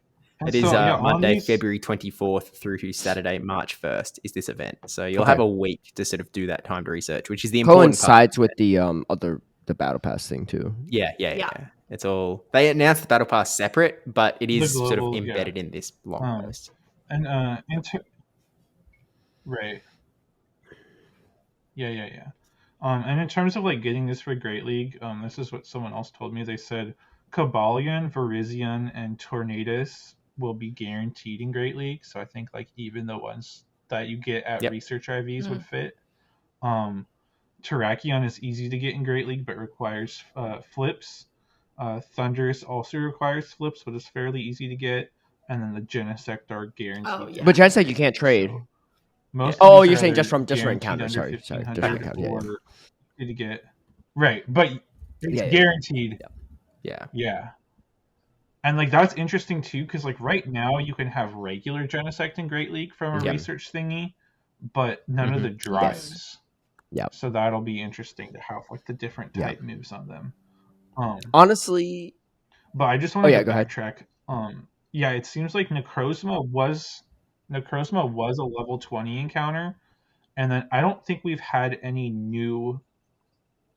it is Monday, February 24th through to Saturday, March 1st is this event. So you'll have a week to sort of do that timed research, which is the important coincides part. with the battle pass thing too. Yeah. It's all, they announced the battle pass separate, but it is global, sort of embedded in this long post. And right. Yeah. And in terms of like getting this for Great League, this is what someone else told me. They said Cobalion, Virizion, and Tornadus will be guaranteed in Great League. So I think like even the ones that you get at Research IVs would fit. Terrakion is easy to get in Great League, but requires flips. Thundurus also requires flips, but is fairly easy to get. And then the Genesect are guaranteed. But Genesect you can't trade. You're saying just for encounter. Sorry, different encounter. To get right, but it's guaranteed. Yeah. And like that's interesting too, because like right now you can have regular Genesect in Great League from a research thingy, but none of the drives. Yeah. So that'll be interesting to have like the different type moves on them. Honestly, but I just want to backtrack. It seems like Necrozma was a level 20 encounter, and then I don't think we've had any new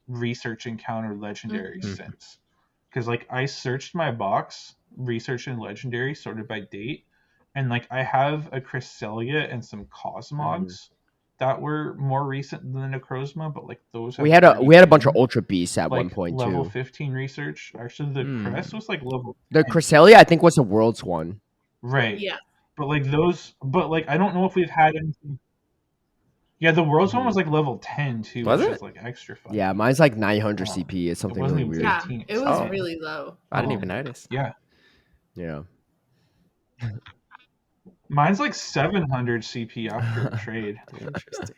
research encounter legendary since. Because like I searched my box, research and legendary sorted by date, and like I have a Cresselia and some Cosmogs that were more recent than the Necrozma, but like those we had a bunch of Ultra Beasts at like one point level too. 15 research. Actually, the Crest was like level 10. The Cresselia I think was the world's one. Right. Yeah. But like those, I don't know if we've had anything. Yeah, the world's one was like level 10 too, Was which it? is like extra fun. Yeah, mine's like 900 CP. It's It something wasn't really even weird. 15. Yeah, It's it was 10. really low. I didn't even notice. Yeah. Yeah. Mine's like 700 CP after a trade. Interesting.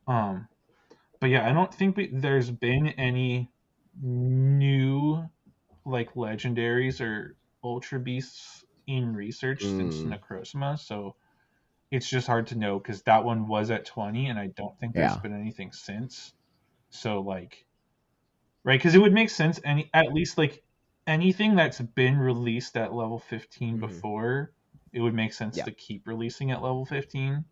But yeah, I don't think there's been any new like legendaries or ultra beasts in research since Necrozma, so it's just hard to know because that one was at 20 and I don't think there's been anything since. So like, right, because it would make sense at least like anything that's been released at level 15 before, it would make sense to keep releasing at level 15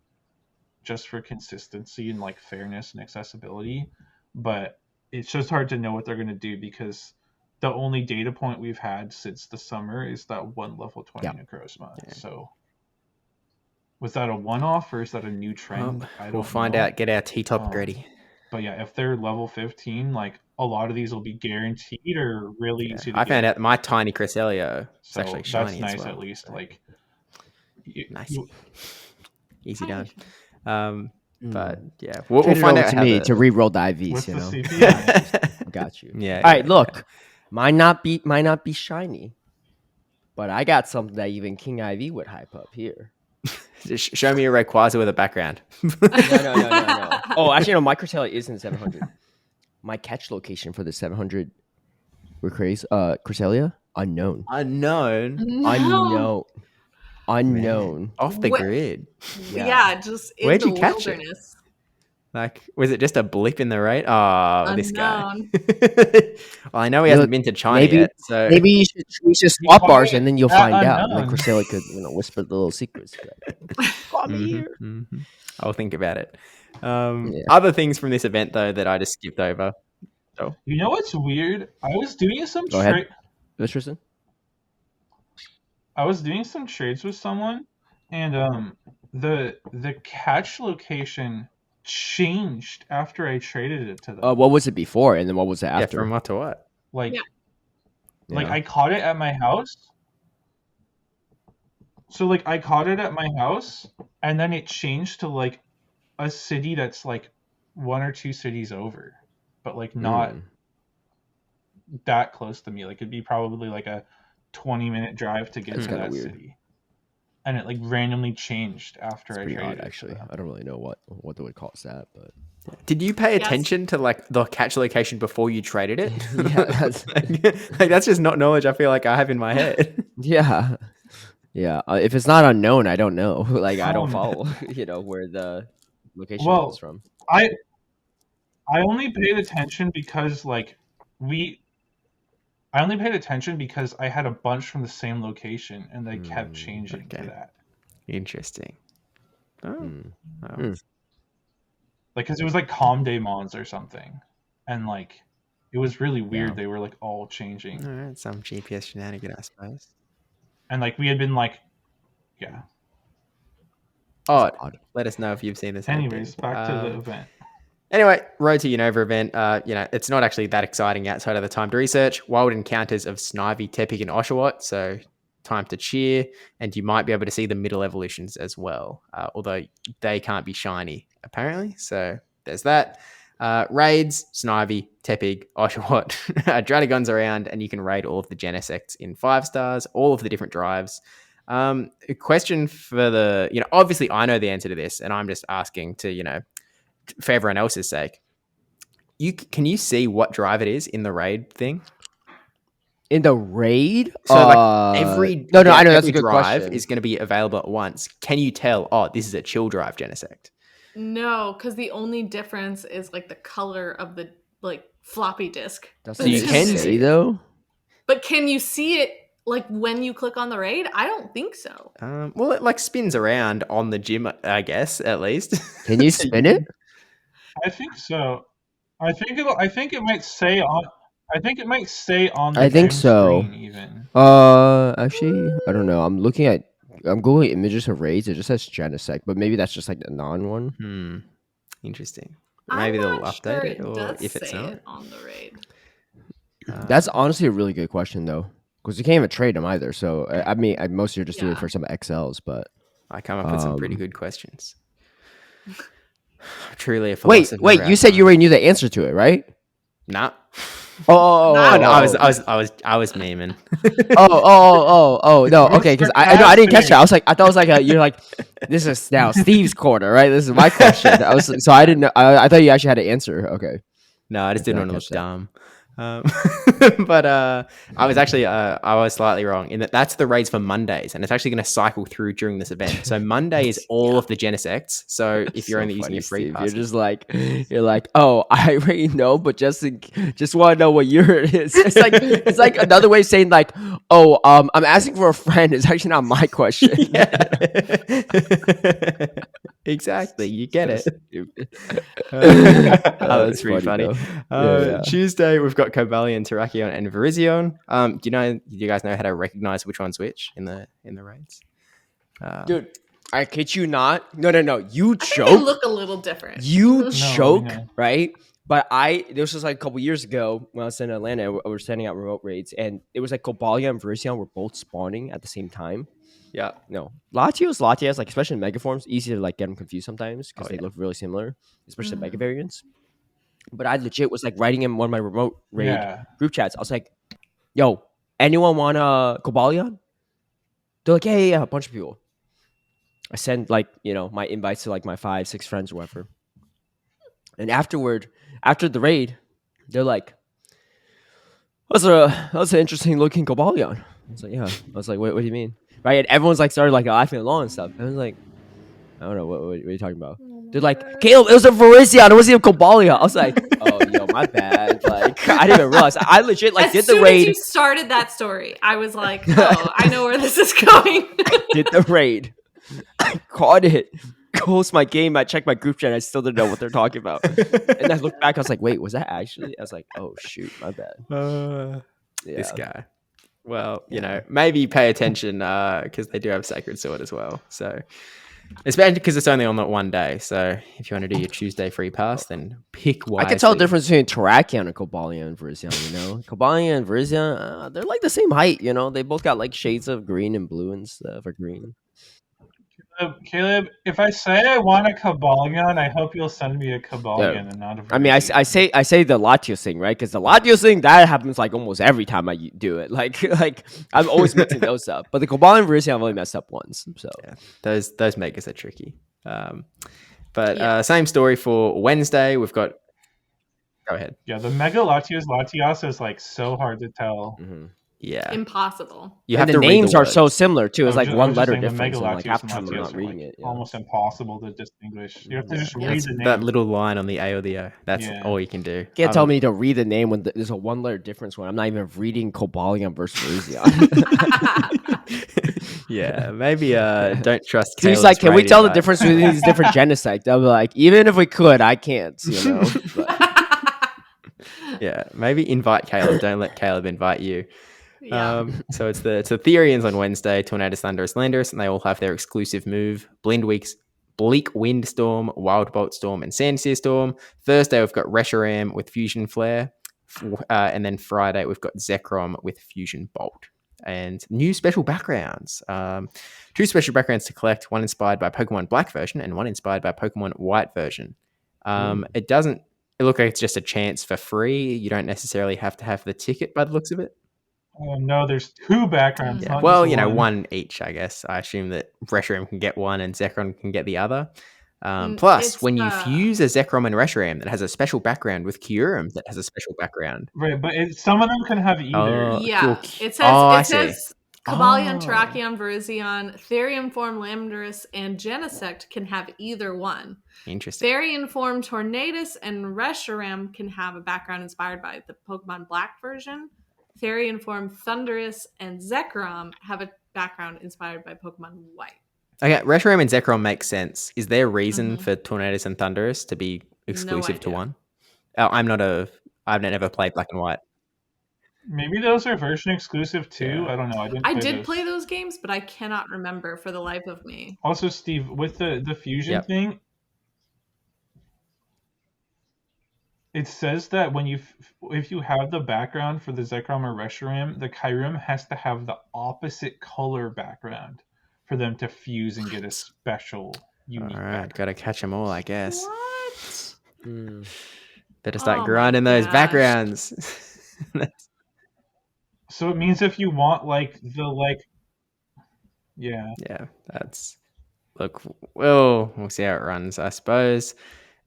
just for consistency and like fairness and accessibility. But it's just hard to know what they're going to do because the only data point we've had since the summer is that one level 20 Necrozma. Yeah. So was that a one-off or is that a new trend? We'll find out. Get our T-top ready. But yeah, if they're level 15, like a lot of these will be guaranteed or really easy to get. I found out my tiny Cresselia is actually shiny that's nice as well. At least. So. Like, nice. Easy done. But yeah, we'll find out to me to re-roll the IVs. What's you the know, CP? Got you. Yeah. All right, look, might not be shiny, but I got something that even King IV would hype up here. Just show me a Rayquaza with a background. No. Oh, actually, no. My Cresselia is in 700. My catch location for the 700 Cresselia unknown. Unknown. Off the grid. Yeah, just in Where'd the you catch wilderness. it? Like, was it just a blip in the radar? Oh, this guy. Well, I know he hasn't been to China yet, so maybe you should swap bars and then you'll find out. And then Cresselia could, whisper the little secrets. Got me here. I'll think about it. Other things from this event though that I just skipped over. So you know what's weird? I was doing some Tristan. I was doing some trades with someone, and the catch location changed after I traded it to them. What was it before, and then what was it after? Yeah, from what to what? Like I caught it at my house. So like I caught it at my house, and then it changed to like a city that's like 1 or 2 cities over, but like not that close to me. Like it'd be probably like a 20-minute drive to get to that city. And it like randomly changed after I traded it. Actually, I don't really know what they would cause that, but did you pay attention to like the catch location before you traded it? Yeah, that's like that's just not knowledge I feel like I have in my head. Yeah. If it's not unknown, I don't know. Like I don't follow, where the location comes from. I only paid attention because I only paid attention because I had a bunch from the same location, and they kept changing to that. Interesting. Like, because it was like Comdemons or something, and like it was really weird. They were like all changing. All right, some GPS shenanigan, I suppose. And like we had been like, odd. Let us know if you've seen this. Anyways, back to the event. Anyway, Road to Unova event, it's not actually that exciting outside of the timed research. Wild encounters of Snivy, Tepig, and Oshawott, so time to cheer, and you might be able to see the middle evolutions as well, although they can't be shiny, apparently, so there's that. Raids, Snivy, Tepig, Oshawott, Dradagon's around, and you can raid all of the Genesects in 5 stars, all of the different drives. A question for obviously I know the answer to this, and I'm just asking to, for everyone else's sake, can you see what drive it is in the raid thing? In the raid, so like every I know that's a good drive question. is going to be available at once. Can you tell? Oh, this is a chill drive Genesect. No, because the only difference is like the color of the like floppy disk. That's So you can see though. But can you see it like when you click on the raid? I don't think so. Well, it like spins around on the gym, I guess, at least. Can you spin it? I think so. I think it might say on. I think it might say on the I think so. screen even. Actually, I don't know. I'm googling images of raids. It just says Genesect, but maybe that's just like the non one. Interesting. Maybe they'll update it, or if it's not it on the raid. That's honestly a really good question though, because you can't even trade them either. So I mean, most you're just doing it for some XLs, but I come up with some pretty good questions. Truly a philosopher. Wait, you said you already knew the answer to it, right? Nah. Nah. No, I was memeing. No, okay, because I didn't catch that. Sarcastic. I thought it was like you're like, this is now Steve's corner, right? This is my question. I didn't know. I thought you actually had to answer. Okay, No, I just did didn't not want to catch look that. dumb. But I was actually I was slightly wrong in that that's the raids for Mondays, and it's actually going to cycle through during this event. So Monday is all of the Genesects. So if you're So only using funny, your free Steve. pass, You're like, oh, I already know, but just want to know what year it is. It's like another way of saying like, oh, I'm asking for a friend. It's actually not my question. yeah, exactly. You get it. Stupid. That's pretty funny. Yeah. Tuesday we've got Cobalion, Terrakion, and Virizion. Do you guys know how to recognize which one's which in the raids? Dude, I kid you not. No. You I think they joke. look a little different. You joke, no. right? But this was like a couple years ago when I was in Atlanta. We were sending out remote raids, and it was like Cobalion and Virizion were both spawning at the same time. Yeah. No, Latios, like especially in mega forms, easy to like get them confused sometimes because Oh, they yeah. look really similar, especially Mhm. mega variants. But I legit was like writing in one of my remote raid Yeah. group chats. I was like, "Yo, anyone want a Cobalion?" They're like, "Yeah, a bunch of people." I send like my invites to like my 5-6 friends or whatever, and after the raid, they're like, That's an interesting looking Cobalion." I was like, "Yeah." I was like, what do you mean?" Right? And everyone's like started like laughing along and stuff. I was like, I don't know what are you talking about. They're like, "Caleb, it was a Virizion. It wasn't a Cobalion." I was like, "Oh, yo, my bad." Like, I didn't even realize. I legit like As did the soon as raid. you started that story, I was like, "Oh, I know where this is going." Did the raid. I caught it. Closed my game. I checked my group chat. I still didn't know what they're talking about. And I looked back. I was like, "Wait, was that actually?" I was like, "Oh shoot, my bad." Yeah. This guy. Well, maybe pay attention because they do have Sacred Sword as well. So especially because it's only on that one day. So if you want to do your Tuesday free pass, then pick wisely. I can tell the difference between Terrakion and Cobalion and Virizion, Cobalion and Virizion, they're like the same height, They both got like shades of green and blue and stuff, or green. Caleb, if I say I want a Cobalion, I hope you'll send me a Cobalion and not a I mean, I say the Latios thing, right? Because the Latios thing, that happens like almost every time I do it. Like I'm always mixing those up. But the Cobalion and Virizion I've only messed up once. So yeah, those makers are tricky. But same story for Wednesday. We've got. Go ahead. Yeah, the Mega Latios is like so hard to tell. mm-hmm. Yeah, Impossible. you and have the to read names are words. so similar too. It's like I one was just letter saying, the difference. Mega And like Latios half and the time I'm Latios not are reading like it. almost impossible to distinguish. You have to just Yeah, read the name. that little line on the A or the O. That's Yeah. all you can do. You can't tell me to read the name when there's a one letter difference when I'm not even reading Cobalion versus Virizion. Yeah, maybe don't trust. So he's Caleb's like, "Can we rating, tell the but- difference between these different Genesects?" I'm like, even if we could, I can't, But, Yeah, maybe invite Caleb. Don't let Caleb invite you. Yeah. So it's the Therians on Wednesday, Tornadus, Thunderous, Landorus, and they all have their exclusive move: Bleak Windstorm, Wild Bolt Storm, and Sandsear Storm. Thursday we've got Reshiram with Fusion Flare, and then Friday we've got Zekrom with Fusion Bolt. And new special backgrounds. 2 special backgrounds to collect: one inspired by Pokemon Black version and one inspired by Pokemon White version. It doesn't. It looks like it's just a chance for free. You don't necessarily have to have the ticket by the looks of it. Oh no, there's 2 backgrounds. Yeah. Not Well, just one each, I guess. I assume that Reshiram can get one and Zekrom can get the other. It's Plus, when you fuse a Zekrom and Reshiram that has a special background with Kyurem that has a special background. Right, but some of them can have either. Yeah, it says I it see. says Cobalion, Oh. Terrakion, Virizion, Therian form Landorus, and Genesect can have either one. Interesting. Therian form Tornadus and Reshiram can have a background inspired by the Pokemon Black version. Therian form Thunderous and Zekrom have a background inspired by Pokemon White. Okay, Reshiram and Zekrom make sense. Is there a reason for Tornadus and Thunderous to be exclusive to idea. one? I've never played Black and White. Maybe those are version exclusive too. Yeah. I don't know. I did play those games, but I cannot remember for the life of me. Also, Steve, with the fusion Yep. thing, it says that if you have the background for the Zekrom or Reshiram, the Kyurem has to have the opposite color background for them to fuse and get a special unique. All right, got to catch them all, I guess. What? Better start Oh my grinding those gosh. backgrounds. So it means if you want yeah. Yeah, look. We'll see how it runs, I suppose.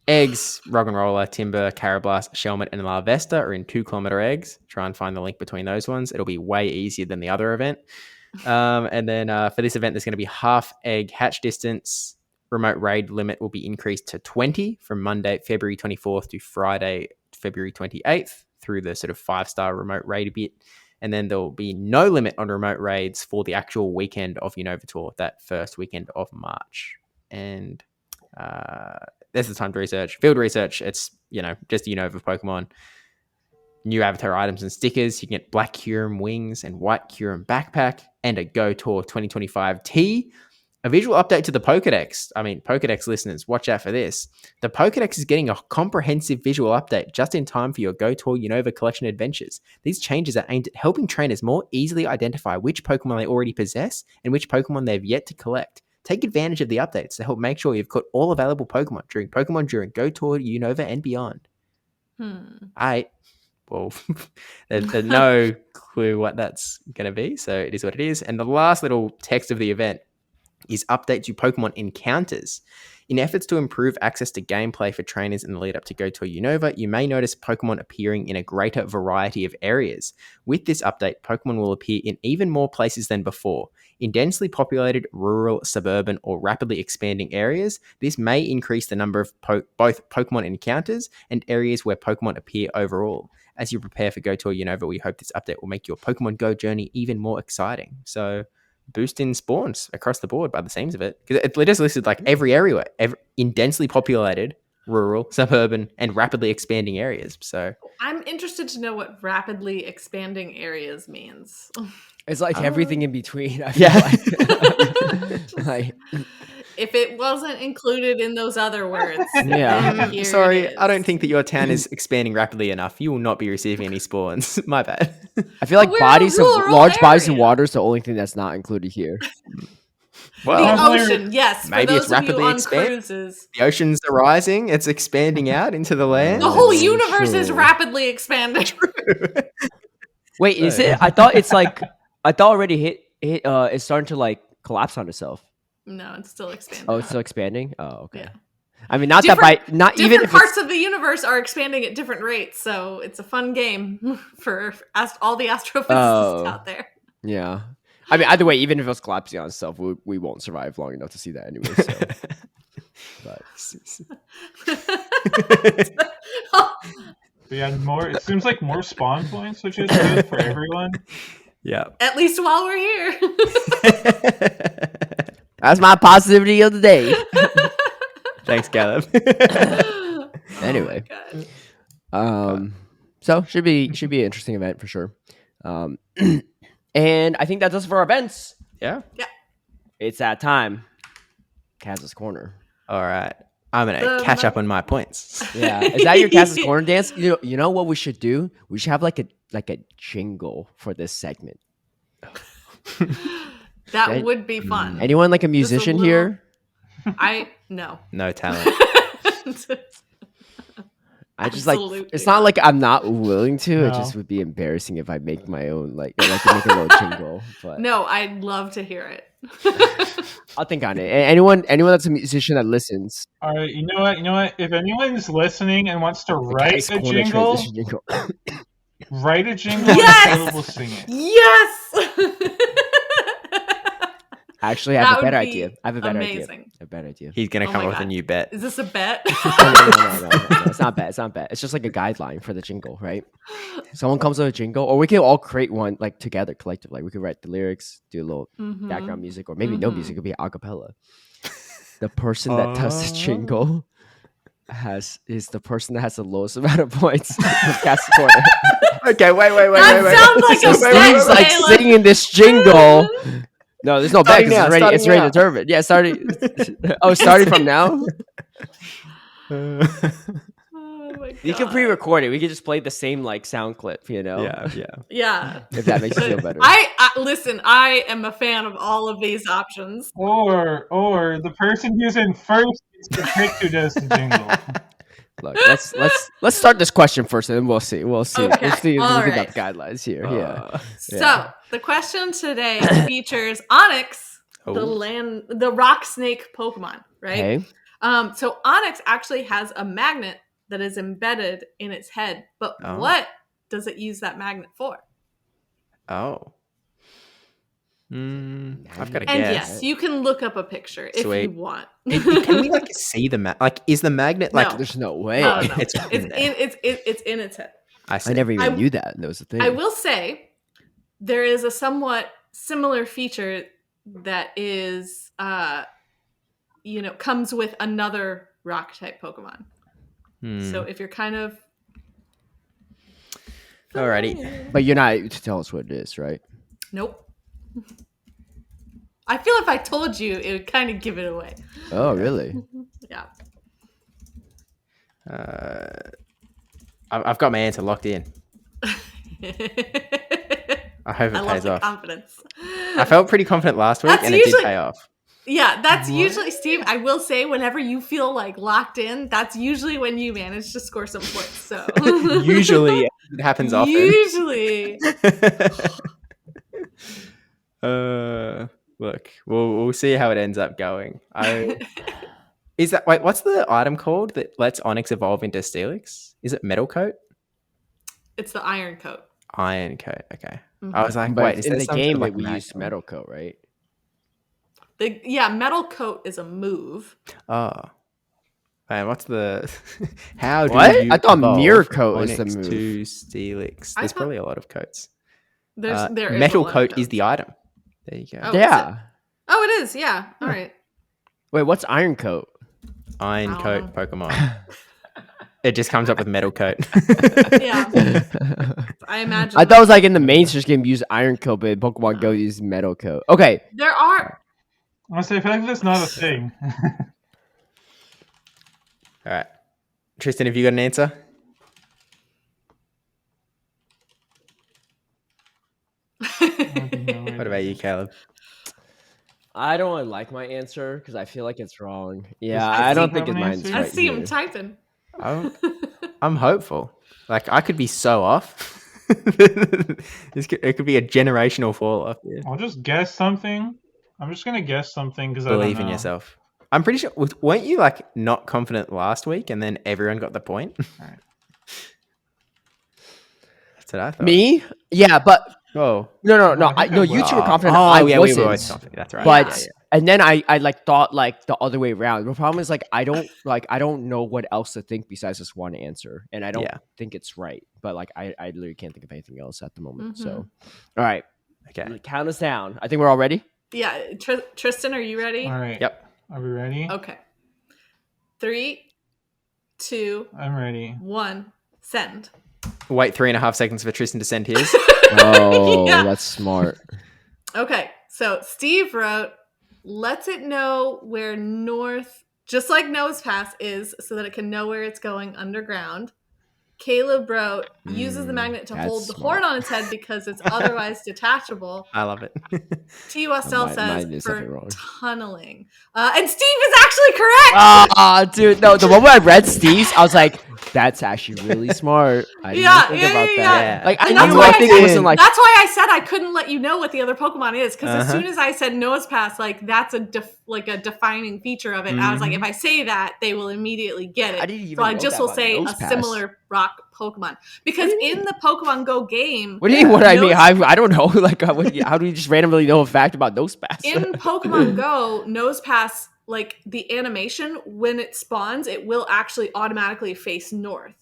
Eggs, Rock and Roller, Timber, Carablast, Shelmet, and Larvesta are in 2 kilometer eggs. Try and find the link between those ones. It'll be way easier than the other event. And then for this event, there's going to be half egg hatch distance. Remote raid limit will be increased to 20 from Monday, February 24th to Friday, February 28th through the sort of 5-star remote raid bit. And then there will be no limit on remote raids for the actual weekend of Unova Tour, that first weekend of March. And there's the time to research. Field research, it's, just Unova Pokemon. New avatar items and stickers. You can get Black Kyurem wings and White Kyurem backpack and a Go Tour 2025 tee. A visual update to the Pokedex. I mean, Pokedex listeners, watch out for this. The Pokedex is getting a comprehensive visual update just in time for your Go Tour Unova collection adventures. These changes are aimed at helping trainers more easily identify which Pokemon they already possess and which Pokemon they've yet to collect. Take advantage of the updates to help make sure you've caught all available Pokemon during Go Tour Unova and beyond. Well, there's no clue what that's going to be, so it is what it is. And the last little text of the event is update to Pokemon encounters. In efforts to improve access to gameplay for trainers in the lead up to Go Tour Unova, you may notice Pokemon appearing in a greater variety of areas. With this update, Pokemon will appear in even more places than before. In densely populated, rural, suburban, or rapidly expanding areas, this may increase the number of both Pokemon encounters and areas where Pokemon appear overall. As you prepare for Go Tour Unova, we hope this update will make your Pokemon Go journey even more exciting. So, boost in spawns across the board by the seams of it. Because it just listed like every area in densely populated, rural, suburban, and rapidly expanding areas. So I'm interested to know what rapidly expanding areas means. It's like everything in between. I feel like. If it wasn't included in those other words, yeah. Sorry, I don't think that your town is expanding rapidly enough. You will not be receiving any spawns. My bad. I feel like large bodies of water is the only thing that's not included here. Well, the ocean, yes. Maybe it's rapidly expanding. The oceans are rising. It's expanding out into the land. The whole universe is rapidly expanding. Wait, is it? I thought already it's starting to like collapse on itself. No, it's still expanding. Oh, it's still expanding? Oh, okay. Yeah. I mean, not even if parts of the universe are expanding at different rates, so it's a fun game for all the astrophysicists out there. Yeah. I mean, either way, even if it was collapsing on itself, we won't survive long enough to see that anyway. So. Yeah, it seems like more spawn points, which is good for everyone. Yeah. At least while we're here. That's my positivity of the day. Thanks, Caleb. Anyway, so should be an interesting event for sure. And I think that does it for our events. Yeah. It's that time. Kaz's Corner. All right. I'm gonna catch up on my points. Yeah. Is that your Kaz's Corner dance? You know what we should do? We should have like a jingle for this segment. That would be fun. Anyone like a musician here? No. No talent. I just it's not like I'm not willing to. No. It just would be embarrassing if I make my own make a little jingle. But no, I'd love to hear it. I'll think on it. Anyone that's a musician that listens. All right, you know what? If anyone's listeing and wants to write a jingle, write a jingle and we'll sing it. Yes. Actually, I have a better idea. I have a better idea. He's going to come up with a new bet. Is this a bet? No. It's not a bet. It's just like a guideline for the jingle, right? Someone comes with a jingle, or we can all create one like together, collective. Like we could write the lyrics, do a little background music, or maybe no music. It could be a cappella. The person that does the jingle is the person that has the lowest amount of points. Okay, wait. Sounds like a bet. He's like singing this jingle. No, there's no bet because it's already determined. Yeah, starting from now? Oh my god. You can pre-record it. We could just play the same like sound clip, you know? Yeah. If that makes you feel better. I listen, I am a fan of all of these options. Or the person who's in first gets to pick who does the jingle. Look, let's start this question first, and then we'll see. We'll see. Okay, We'll see all about right. the guidelines here. So the question today features Onyx, the rock snake Pokemon, right? Okay. So Onyx actually has a magnet that is embedded in its head, but what does it use that magnet for? Oh. I've got to And guess. yes, you can look up a picture if you want. Can we like see the is the magnet like? No. There's no way. No. It's in its head. I never even knew that. That was the thing. I will say there is a somewhat similar feature that is, comes with another rock type Pokemon. So if you're kind of alrighty, but you're not to tell us what it is, right? Nope. I feel if I told you, it would kind of give it away. Oh, really? Yeah. I've got my answer locked in. I hope it pays off. Confidence. I felt pretty confident last week, and it did pay off. Yeah, that's usually, Steve, I will say, whenever you feel like locked in, that's usually when you manage to score some points. So Usually it happens often. Usually. Look, we'll see how it ends up going. What's the item called that lets Onyx evolve into Steelix? Is it Metal Coat? It's the Iron Coat. Iron Coat. Okay. Mm-hmm. I was like, but wait, is in there the some game sort of, we like, use Metal Coat, right? Metal Coat is a move. Oh. Man, what's the how do What? you I thought evolve Mirror Coat is the Onyx move. to Steelix? There's probably a lot of coats. There is Metal a lot Coat of is the item. There you go. Oh, Yeah. Oh, it is. Yeah. All right. Wait, what's Iron Coat? Iron Coat Pokemon. It just comes up with Metal Coat. Yeah. I imagine. I thought it was like in the main Switch game, use Iron Coat, but in Pokemon Go, use Metal Coat. Okay. There are. Honestly, I feel like that's not a thing. All right. Tristan, have you got an answer? What about you, Caleb? I don't really like my answer because I feel like it's wrong. Yeah, Does I don't Steve think have it's an mine's answer? right I see him here. typing. I'm hopeful. Like, I could be so off. It could be a generational fall off here. I'll just guess something. I'm just gonna guess something because I Believe don't in know. yourself. I'm pretty sure. Weren't you like not confident last week, and then everyone got the point? Alright. That's what I thought. Me? Yeah, but Oh, no. I think I You two were was. confident. Oh, I yeah, wasn't. we were both confident. That's right. But Yeah. and then I like thought like the other way around. The problem is like I don't know what else to think besides this one answer, and I don't think it's right. But like I literally can't think of anything else at the moment. Mm-hmm. So, all right, Okay. count us down. I think we're all ready. Yeah. Tristan, are you ready? All right. Yep. Are we ready? Okay. 3, 2, I'm ready. 1. Send. Wait 3.5 seconds for Tristan to send his. Oh, Yeah. that's smart. Okay. So Steve wrote, lets it know where north, just like Nose Pass is, so that it can know where it's going underground. Caleb wrote, uses the magnet to that's hold the smart. horn on its head because it's otherwise detachable. I love it. Mine Twastell is says definitely for wrong. tunneling. And Steve is actually correct. Ah, dude, no. The moment I read Steve's, I was like, "That's actually really smart." I didn't even think about that. yeah. Like, I And knew that's why I think I it said- wasn't like. That's why I said I couldn't let you know what the other Pokemon is, because as Uh-huh. soon as I said Nose Pass, like that's a defining feature of it. I was like, if I say that, they will immediately get I it. didn't even So I know just that will about say Nose a Pass. similar rock Pokemon, because in the Pokemon Go game, What do you mean? What I mean? Nose- I don't know. Like, how do you just randomly know a fact about Nose Pass? in Pokemon Go, Nose Pass, like the animation when it spawns, it will actually automatically face north.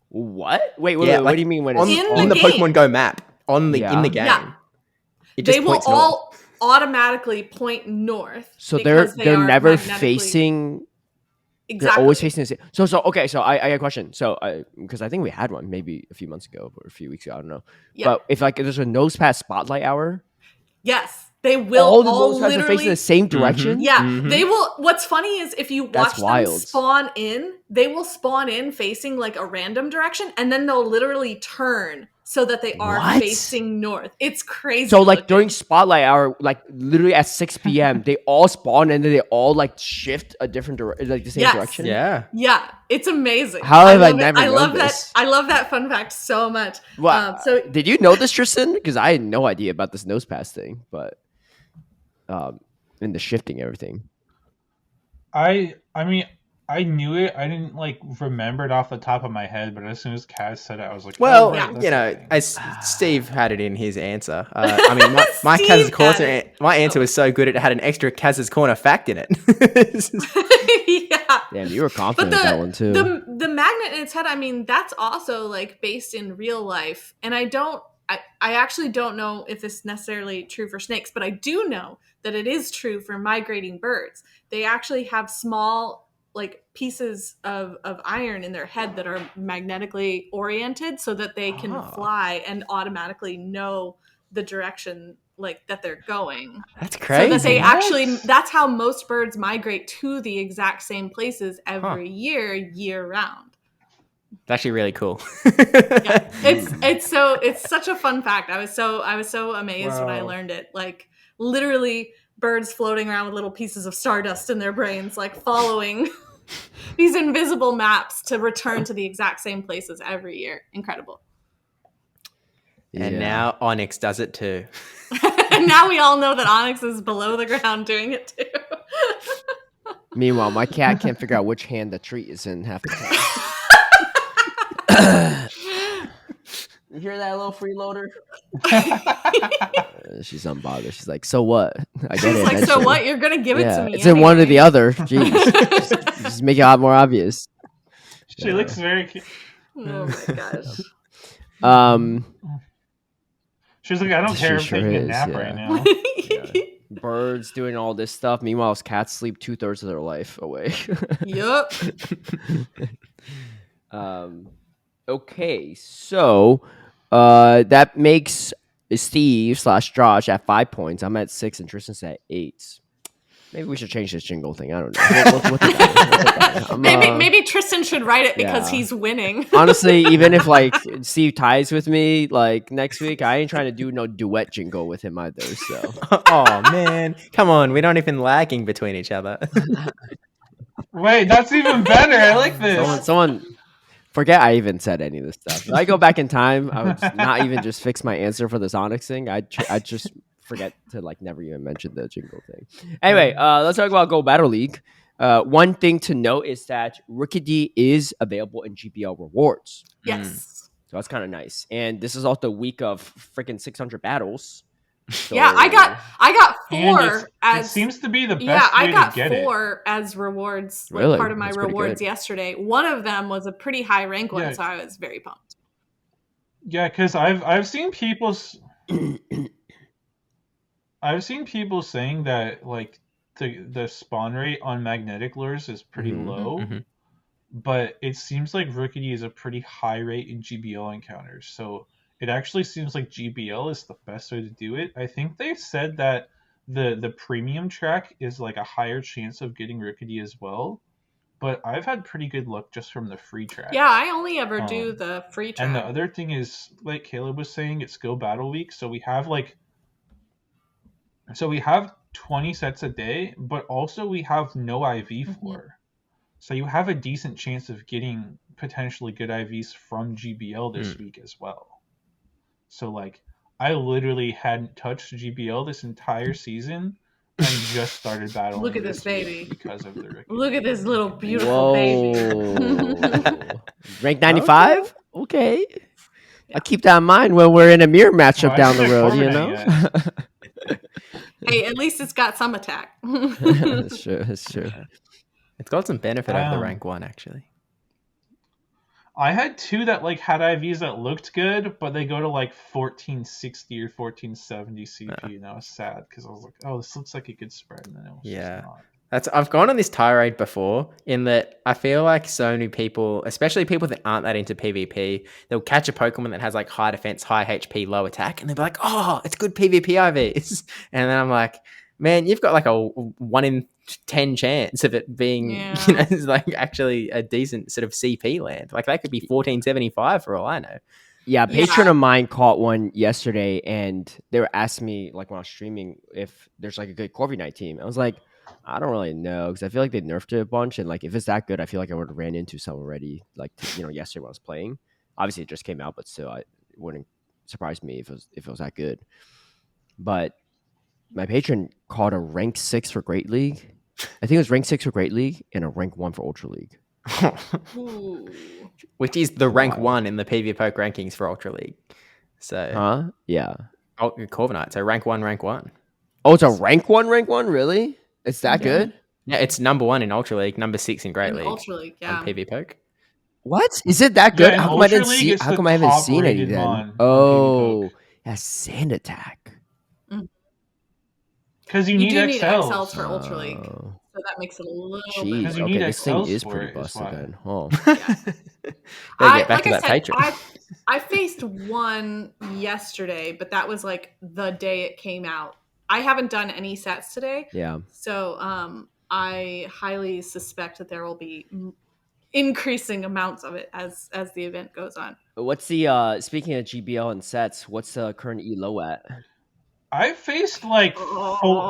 What? Wait, Yeah, what like, do you mean when on, it's In on the the game. Pokemon Go map in the Yeah. game? Yeah. It just They will points north. all automatically point north. So they're because they are never magnetically- facing. Exactly. They're always facing the same. So okay. So I got a question. So because I think we had one maybe a few months ago or a few weeks ago. I don't know. Yeah. But if like there's a Nose Pass spotlight hour, Yes. They will All the all Nosepass are facing literally the same direction. Yeah, they will. What's funny is if you watch them wild. spawn in, they will spawn in facing like a random direction, and then they'll literally turn so that they are What? facing north. It's crazy. So like looking. during spotlight hour, like literally at 6 p.m., they all spawn and then they all like shift a different like the same Yes. direction. Yeah. Yeah, it's amazing. How have I love it. never I known love this? that. I love that fun fact so much. Well, So did you know this, Tristan? Because I had no idea about this nose pass thing, but and the shifting everything. I mean, I knew it. I didn't like remember it off the top of my head, but as soon as Kaz said it, I was like, Well, oh, right, that's you the know, thing. as Steve had it in his answer. I mean, my Steve Kaz's had corner, it. my answer was so good it had an extra Kaz's corner fact in it. yeah. Damn, you were But confident with that one too. the magnet in its head, I mean, that's also like based in real life. And I actually don't know if this is necessarily true for snakes, but I do know that it is true for migrating birds. They actually have small like pieces of iron in their head that are magnetically oriented so that they can fly and automatically know the direction like that they're going. That's So crazy. that they What? actually, that's how most birds migrate to the exact same places every year round. It's actually really cool. Yeah. It's such a fun fact. I was so amazed when I Wow. learned it. Like literally birds floating around with little pieces of stardust in their brains, like following these invisible maps to return to the exact same places every year. Incredible. And Yeah. now Onyx does it too. And now we all know that Onyx is below the ground doing it too. Meanwhile, my cat can't figure out which hand the treat is in half the time. You hear that little freeloader? She's unbothered. She's like, so what? I get She's it. like, so eventually." what? You're gonna give it to me. It's in one or the anyway." other. Jeez. Just make it a lot more obvious. She looks very cute. Oh my gosh. She's like, I don't She care. I'm sure taking a is, nap yeah. right now. Birds doing all this stuff. Meanwhile, cats sleep 2/3 of their life away. Yup. Okay, so that makes Steve / Josh at 5 points. I'm at 6 and Tristan's at 8. Maybe we should change this jingle thing. I don't know. We'll think about it. Maybe Tristen should write it because yeah. he's winning. Honestly, even if like Steve ties with me like next week, I ain't trying to do no duet jingle with him either. So Oh man, come on, we're not even lagging between each other. Wait, that's even better. I like this. someone forget I even said any of this stuff. If I go back in time, I would not even just fix my answer for this Onyx thing. I'd just forget to like never even mention the jingle thing. Anyway, let's talk about Go Battle League. One thing to note is that Rookidee is available in GBL rewards. Yes. So that's kind of nice. And this is also the week of freaking 600 battles. So, Yeah, I got And 4 it as seems to be the best yeah, I way got to get 4 as rewards, like Really? part of my That's pretty rewards good. yesterday. One of them was a pretty high rank one, Yeah. so I was very pumped. Yeah, because I've seen people I've seen people saying that like the spawn rate on magnetic lures is pretty Mhm, low, mhm. but it seems like Rookidee is a pretty high rate in GBL encounters. So it actually seems like GBL is the best way to do it. I think they've said that the premium track is like a higher chance of getting Rookidee as well. But I've had pretty good luck just from the free track. Yeah, I only ever do the free track. And the other thing is, like Caleb was saying, it's Go Battle Week, so we have 20 sets a day, but also we have no IV for. So you have a decent chance of getting potentially good IVs from GBL this week as well. So like I literally hadn't touched GBL this entire season and just started battling. Look at this week baby. because of the Rookidee. Look at this little beautiful baby. Whoa. Rank 95? Okay. I'll keep that in mind when we're in a mirror matchup Well, I down the didn't road, you formulate know? Hey, at least it's got some attack. That's true. That's true. It's got some benefit over the Wow. rank 1 actually. I had 2 that like had IVs that looked good, but they go to like 1460 or 1470 CP, and I was sad because I was like, "Oh, this looks like a good spread," and then it was just not. I've gone on this tirade before in that I feel like so many people, especially people that aren't that into PvP, they'll catch a Pokemon that has like high defense, high HP, low attack, and they'll be like, "Oh, it's good PvP IVs," and then I'm like, "Man, you've got like a 1 in 10 chance of it being, Yeah. like actually a decent sort of CP land. Like that could be 1475 for all I know." Yeah, a Yeah. patron of mine caught one yesterday, and they were asking me like when I was streaming if there's like a good Corviknight team. I was like, I don't really know because I feel like they nerfed it a bunch, and like if it's that good, I feel like I would have ran into some already. Like yesterday when I was playing. Obviously, it just came out, but still, it wouldn't surprise me if it was that good. But my patron caught a rank 6 for Great League. I think it was rank 6 for Great League and a rank 1 for Ultra League. Ooh. Which is the rank Wild. 1 in the PvPoke rankings for Ultra League. So, Huh? Yeah. Corviknight. So rank 1, rank 1. Oh, it's a rank 1, really? It's that Yeah. good? Yeah, it's number 1 in Ultra League, number 6 in Great In League Ultra League, yeah. on PvPoke. What? Is it that good? in How come I Ultra didn't League, see? it's How the come I haven't seen any top-rated then? mon on Oh, that's Sand Attack. Because you You need do need XLs. XLs for Ultra League, Oh, so that makes it a little jeez. Because bit. you need Okay, this thing XLs is for pretty it, is busted why. then. Huh. Better get back Like to I that said, patron. I faced one yesterday, but that was like the day it came out. I haven't done any sets today, Yeah. so I highly suspect that there will be increasing amounts of it as the event goes on. What's the speaking of GBL and sets? What's the current elo at? I faced like Oh,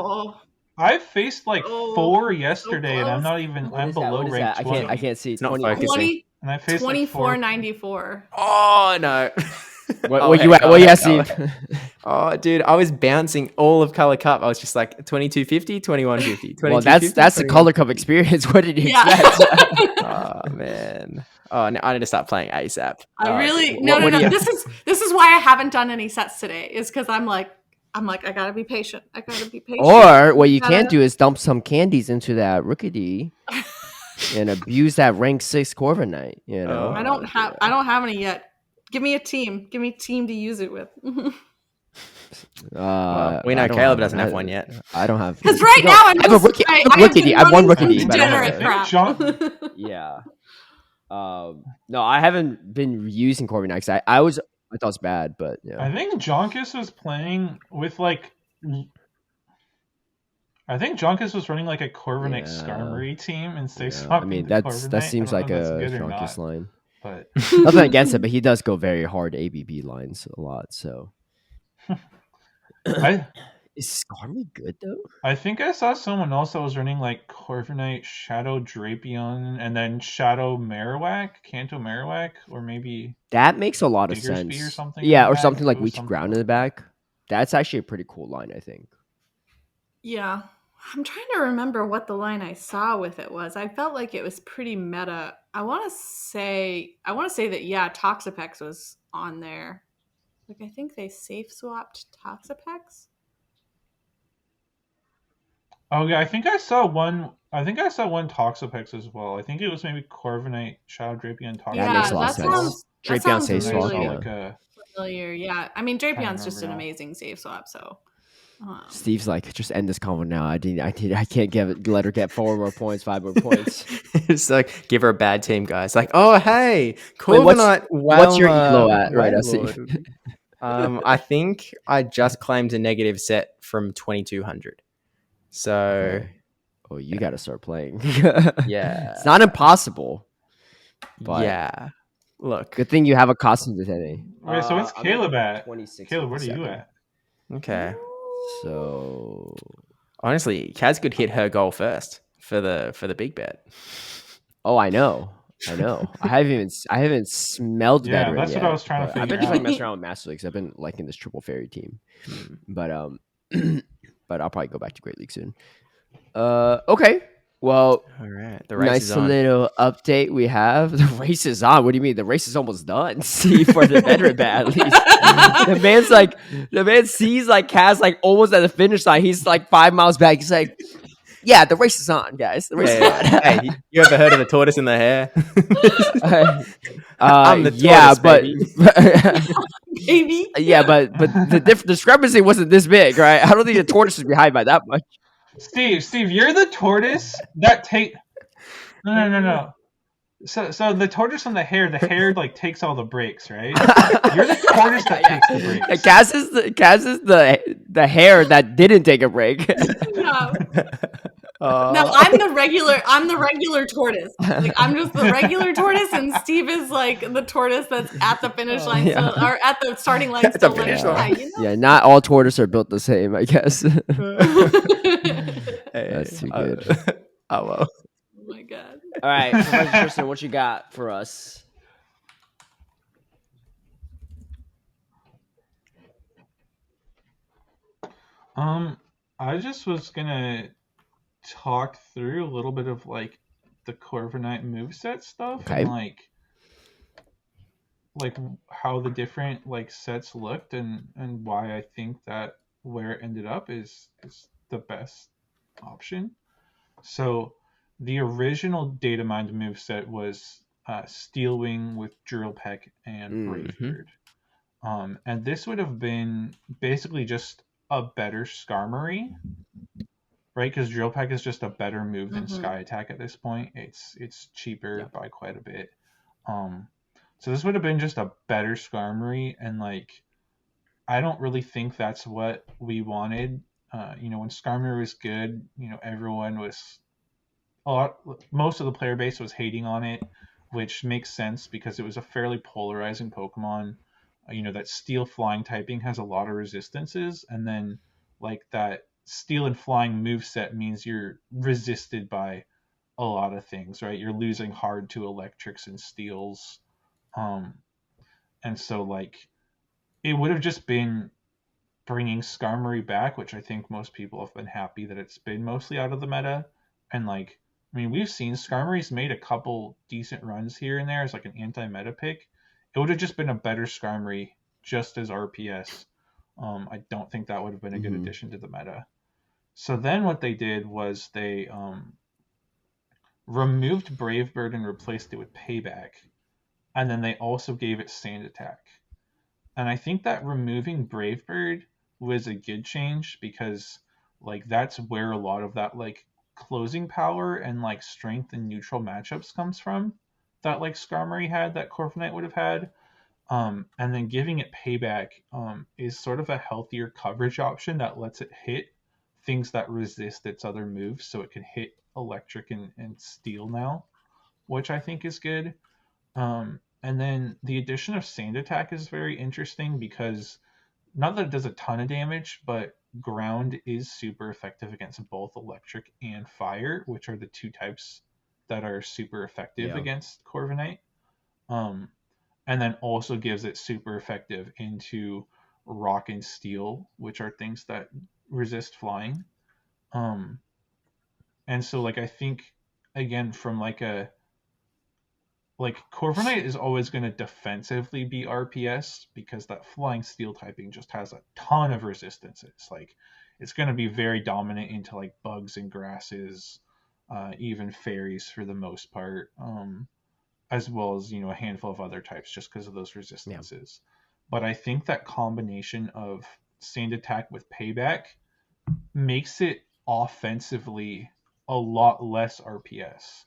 four yesterday, and I'm close. not even. What I'm is that? below What is rank that? 20. I can't see. It's not 20. focusing. 20, And I faced like four. 24.94. Oh, no. What you at? What you at, Steve? Oh, dude, I was bouncing all of Color Cup. I was just like 2250, 2150, Well, that's the Color Cup experience. What did you expect? Oh, man. Oh, no, I need to start playing ASAP. I really what do no. you- This is why I haven't done any sets today. Is because I'm like I gotta be patient. Or what you can do is dump some candies into that Rookidee and abuse that rank 6 Corviknight. You know, I don't have any yet. Give me a team. Give me a team to use it with. Well, we know I don't Caleb doesn't have one yet. I don't have. Because right now I'm I have a rookie. I have a Rookidee. I have one Rookidee. but I don't have Degenerate it. crap. Yeah. No, I haven't been using Corviknight because I thought it was bad, but yeah. I think Jonkus was playing with like. I think Jonkus was running like a Corviknight Skarmory team and stay swapping. I mean to that Corviknight. seems I like don't know a if that's good or Jonkus not, line. But Nothing against it, but he does go very hard ABB lines a lot. So is Skarmory good though? I think I saw someone else that was running like Corviknight, Shadow Drapion, and then Shadow Marowak, Kanto Marowak, or maybe That makes a lot of Diggersby sense. or something Yeah, like or that. something like It was Weak to something Ground in the back. That's actually a pretty cool line, I think. Yeah. I'm trying to remember what the line I saw with it was. I felt like it was pretty meta. I want to say that Toxapex was on there. Like I think they safe swapped Toxapex. Oh yeah, I think I saw one Toxapex as well. I think it was maybe Corviknight, Shadow Drapion, Toxapex. That makes a lot of sense. Drapion safe swap, really yeah. familiar. Yeah, I mean Drapion's just an now. amazing safe swap. So Steve's like, just end this convo now. I can't let her get 4 more points, 5 more points. It's like, give her a bad team, guys. Like, oh, hey, Wait, Corviknight. what's your elo at right now, Steve? I think I just claimed a negative set from 2200. So, Okay. Oh, you got to start playing. yeah. It's not impossible. But Yeah. Look. good thing you have a costume today. Wait, so what's I'm Caleb at? 26. Caleb, where are you at? Okay. So Honestly, Kaz could hit her goal first for the big bet. oh, I know. I haven't smelled Yeah, veteran that's yet, what I was trying to but I've figure been just like out. messing around with Master Leagues. I've been liking this triple fairy team, but but I'll probably go back to Great League soon. Okay. Well, All right. The race nice is on. little update we have. The race is on. What do you mean? The race is almost done. See, for the veteran bat, at least. the man sees like Kaz like almost at the finish line. He's like 5 miles back. He's like, yeah, the race is on, guys. The race is on. Hey, you ever heard of the tortoise in the hare? I'm the tortoise, baby. yeah, but the discrepancy wasn't this big, right? I don't think the tortoise is behind by that much. Steve, you're the tortoise that take. No. So the tortoise and the hare like takes all the breaks, right? You're the tortoise that takes the breaks. Kaz is the hare that didn't take a break. No. No, I'm the regular tortoise. Like I'm just the regular tortoise, and Steve is like the tortoise that's at the finish line, yeah. still, or at the starting line. At the Still finish like, line. yeah, you Yeah, not all tortoises are built the same, I guess. know. That's too good. Oh well. Oh my god. All right, Professor Tristen, what you got for us? I just was gonna talk through a little bit of like the Corviknight moveset stuff Okay. and like how the different like sets looked and why I think that where it ended up is the best option. So the original data mined moveset was Steel Wing with Drill Peck and Brave Bird. And this would have been basically just a better Skarmory, right? Because Drill Peck is just a better move than Sky Attack at this point. It's cheaper by quite a bit. So this would have been just a better Skarmory, and like I don't really think that's what we wanted. When Skarmory was good, everyone was most of the player base was hating on it, which makes sense because it was a fairly polarizing Pokemon. That Steel Flying typing has a lot of resistances, and then like that Steel and Flying moveset means you're resisted by a lot of things, right? You're losing hard to Electrics and Steels. And so like it would have just been bringing Skarmory back, which I think most people have been happy that it's been mostly out of the meta. And like, I mean, we've seen Skarmory's made a couple decent runs here and there as like an anti-meta pick. It would have just been a better Skarmory just as RPS. I don't think that would have been a good addition to the meta. So then what they did was they removed Brave Bird and replaced it with Payback. And then they also gave it Sand Attack. And I think that removing Brave Bird was a good change because like that's where a lot of that like closing power and like strength and neutral matchups comes from that like Skarmory had, that Corviknight would have had. And then giving it Payback is sort of a healthier coverage option that lets it hit things that resist its other moves, so it can hit Electric and Steel now, which I think is good. And then the addition of Sand Attack is very interesting because not that it does a ton of damage, but Ground is super effective against both Electric and Fire, which are the two types that are super effective against Corviknight. And then also gives it super effective into Rock and Steel, which are things that resist flying. And so like I think again from like Corviknight is always going to defensively be RPS because that Flying Steel typing just has a ton of resistances. Like it's going to be very dominant into like bugs and grasses, even fairies for the most part, as well as a handful of other types just because of those resistances. But I think that combination of Sand Attack with Payback makes it offensively a lot less RPS.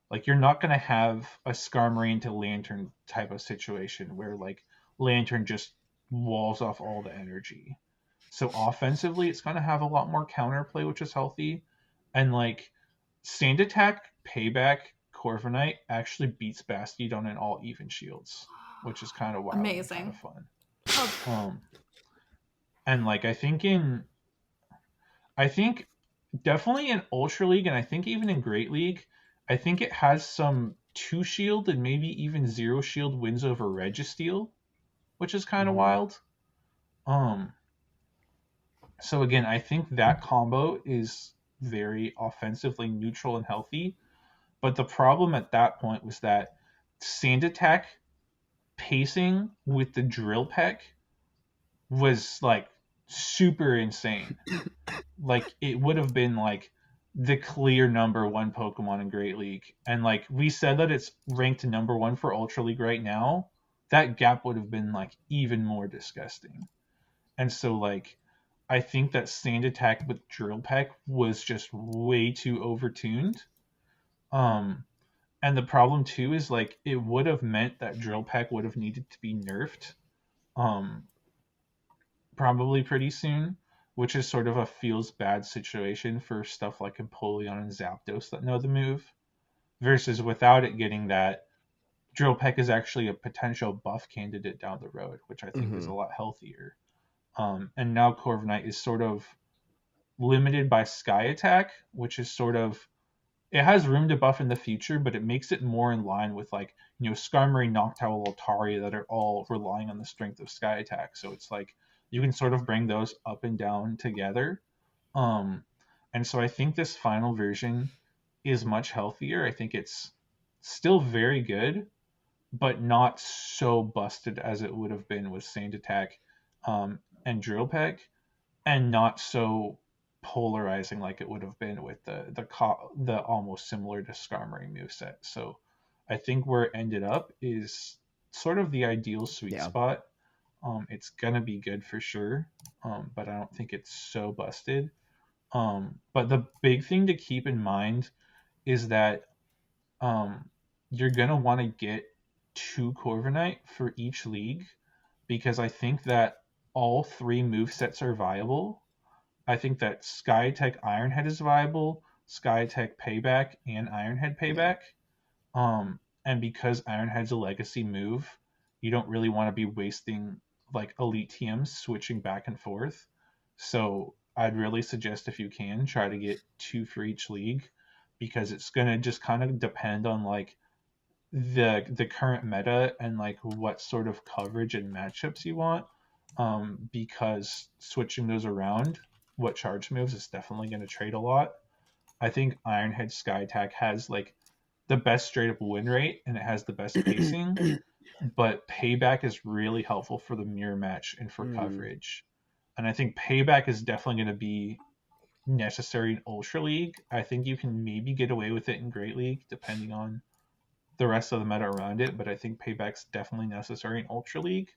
Like you're not going to have a Skarmory into Lantern type of situation where like Lantern just walls off all the energy. So offensively, it's going to have a lot more counterplay, which is healthy. And like Sand Attack, Payback, Corviknight actually beats Bastiodon in all even shields, which is kind of wild. Amazing. And kind of fun. And like I think definitely in Ultra League and I think even in Great League, I think it has some 2 shield and maybe even 0 shield wins over Registeel, which is kind of wild. So again, I think that combo is very offensively neutral and healthy. But the problem at that point was that Sand Attack pacing with the Drill Peck was like super insane. Like it would have been like the clear number 1 Pokemon in Great League. And like we said that it's ranked number 1 for Ultra League right now, that gap would have been like even more disgusting. And so like I think that Sand Attack with Drill Peck was just way too overtuned. And the problem too is like it would have meant that Drill Peck would have needed to be nerfed, probably pretty soon, which is sort of a feels bad situation for stuff like Empoleon and Zapdos that know the move. Versus without it getting that, Drill Peck is actually a potential buff candidate down the road, which I think is a lot healthier. And now Corviknight is sort of limited by Sky Attack, which is sort of, it has room to buff in the future, but it makes it more in line with like, Skarmory, Noctowl, Altaria that are all relying on the strength of Sky Attack. So it's like you can sort of bring those up and down together. And so I think this final version is much healthier. I think it's still very good, but not so busted as it would have been with Sand Attack and Drill Peck, and not so polarizing like it would have been with the almost similar to Skarmory moveset. So I think where it ended up is sort of the ideal sweet spot. It's gonna be good for sure, but I don't think it's so busted. But the big thing to keep in mind is that you're gonna want to get 2 Corviknight for each league, because I think that all 3 movesets are viable. I think that Sky Tech Ironhead is viable, Sky Tech Payback, and Ironhead Payback. And because Ironhead's a legacy move, you don't really want to be wasting like Elite TMs switching back and forth. So I'd really suggest, if you can, try to get 2 for each league, because it's gonna just kind of depend on like the current meta and like what sort of coverage and matchups you want. Because switching those around, what charge moves is definitely going to trade a lot. I think Ironhead Sky Attack has like the best straight up win rate and it has the best pacing, but Payback is really helpful for the mirror match and for coverage. And I think Payback is definitely going to be necessary in Ultra League. I think you can maybe get away with it in Great League depending on the rest of the meta around it, but I think Payback's definitely necessary in Ultra League.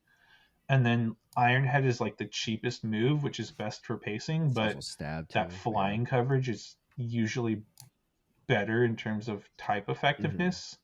And then Ironhead is like the cheapest move, which is best for pacing, but that flying coverage is usually better in terms of type effectiveness.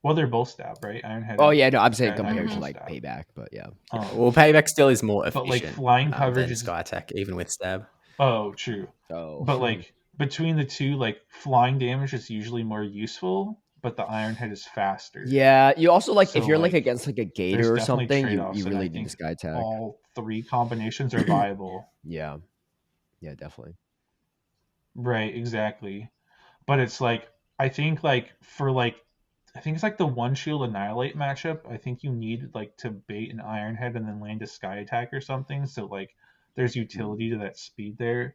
Well, they're both stab, right? Ironhead. Oh yeah, no, I'm saying compared to like Payback, but yeah. Well, Payback still is more efficient. But like flying coverage than Sky Attack, even with stab. Oh, true. But like between the two, like flying damage is usually more useful, but the Ironhead is faster. Yeah, you also like, so if you're like against like a Gator or something, you really need Sky Attack. All 3 combinations are viable. Yeah, definitely. Right, exactly. But it's like, I think like for like, I think it's like the One Shield Annihilate matchup. I think you need like to bait an Ironhead and then land a Sky Attack or something. So like there's utility to that speed there.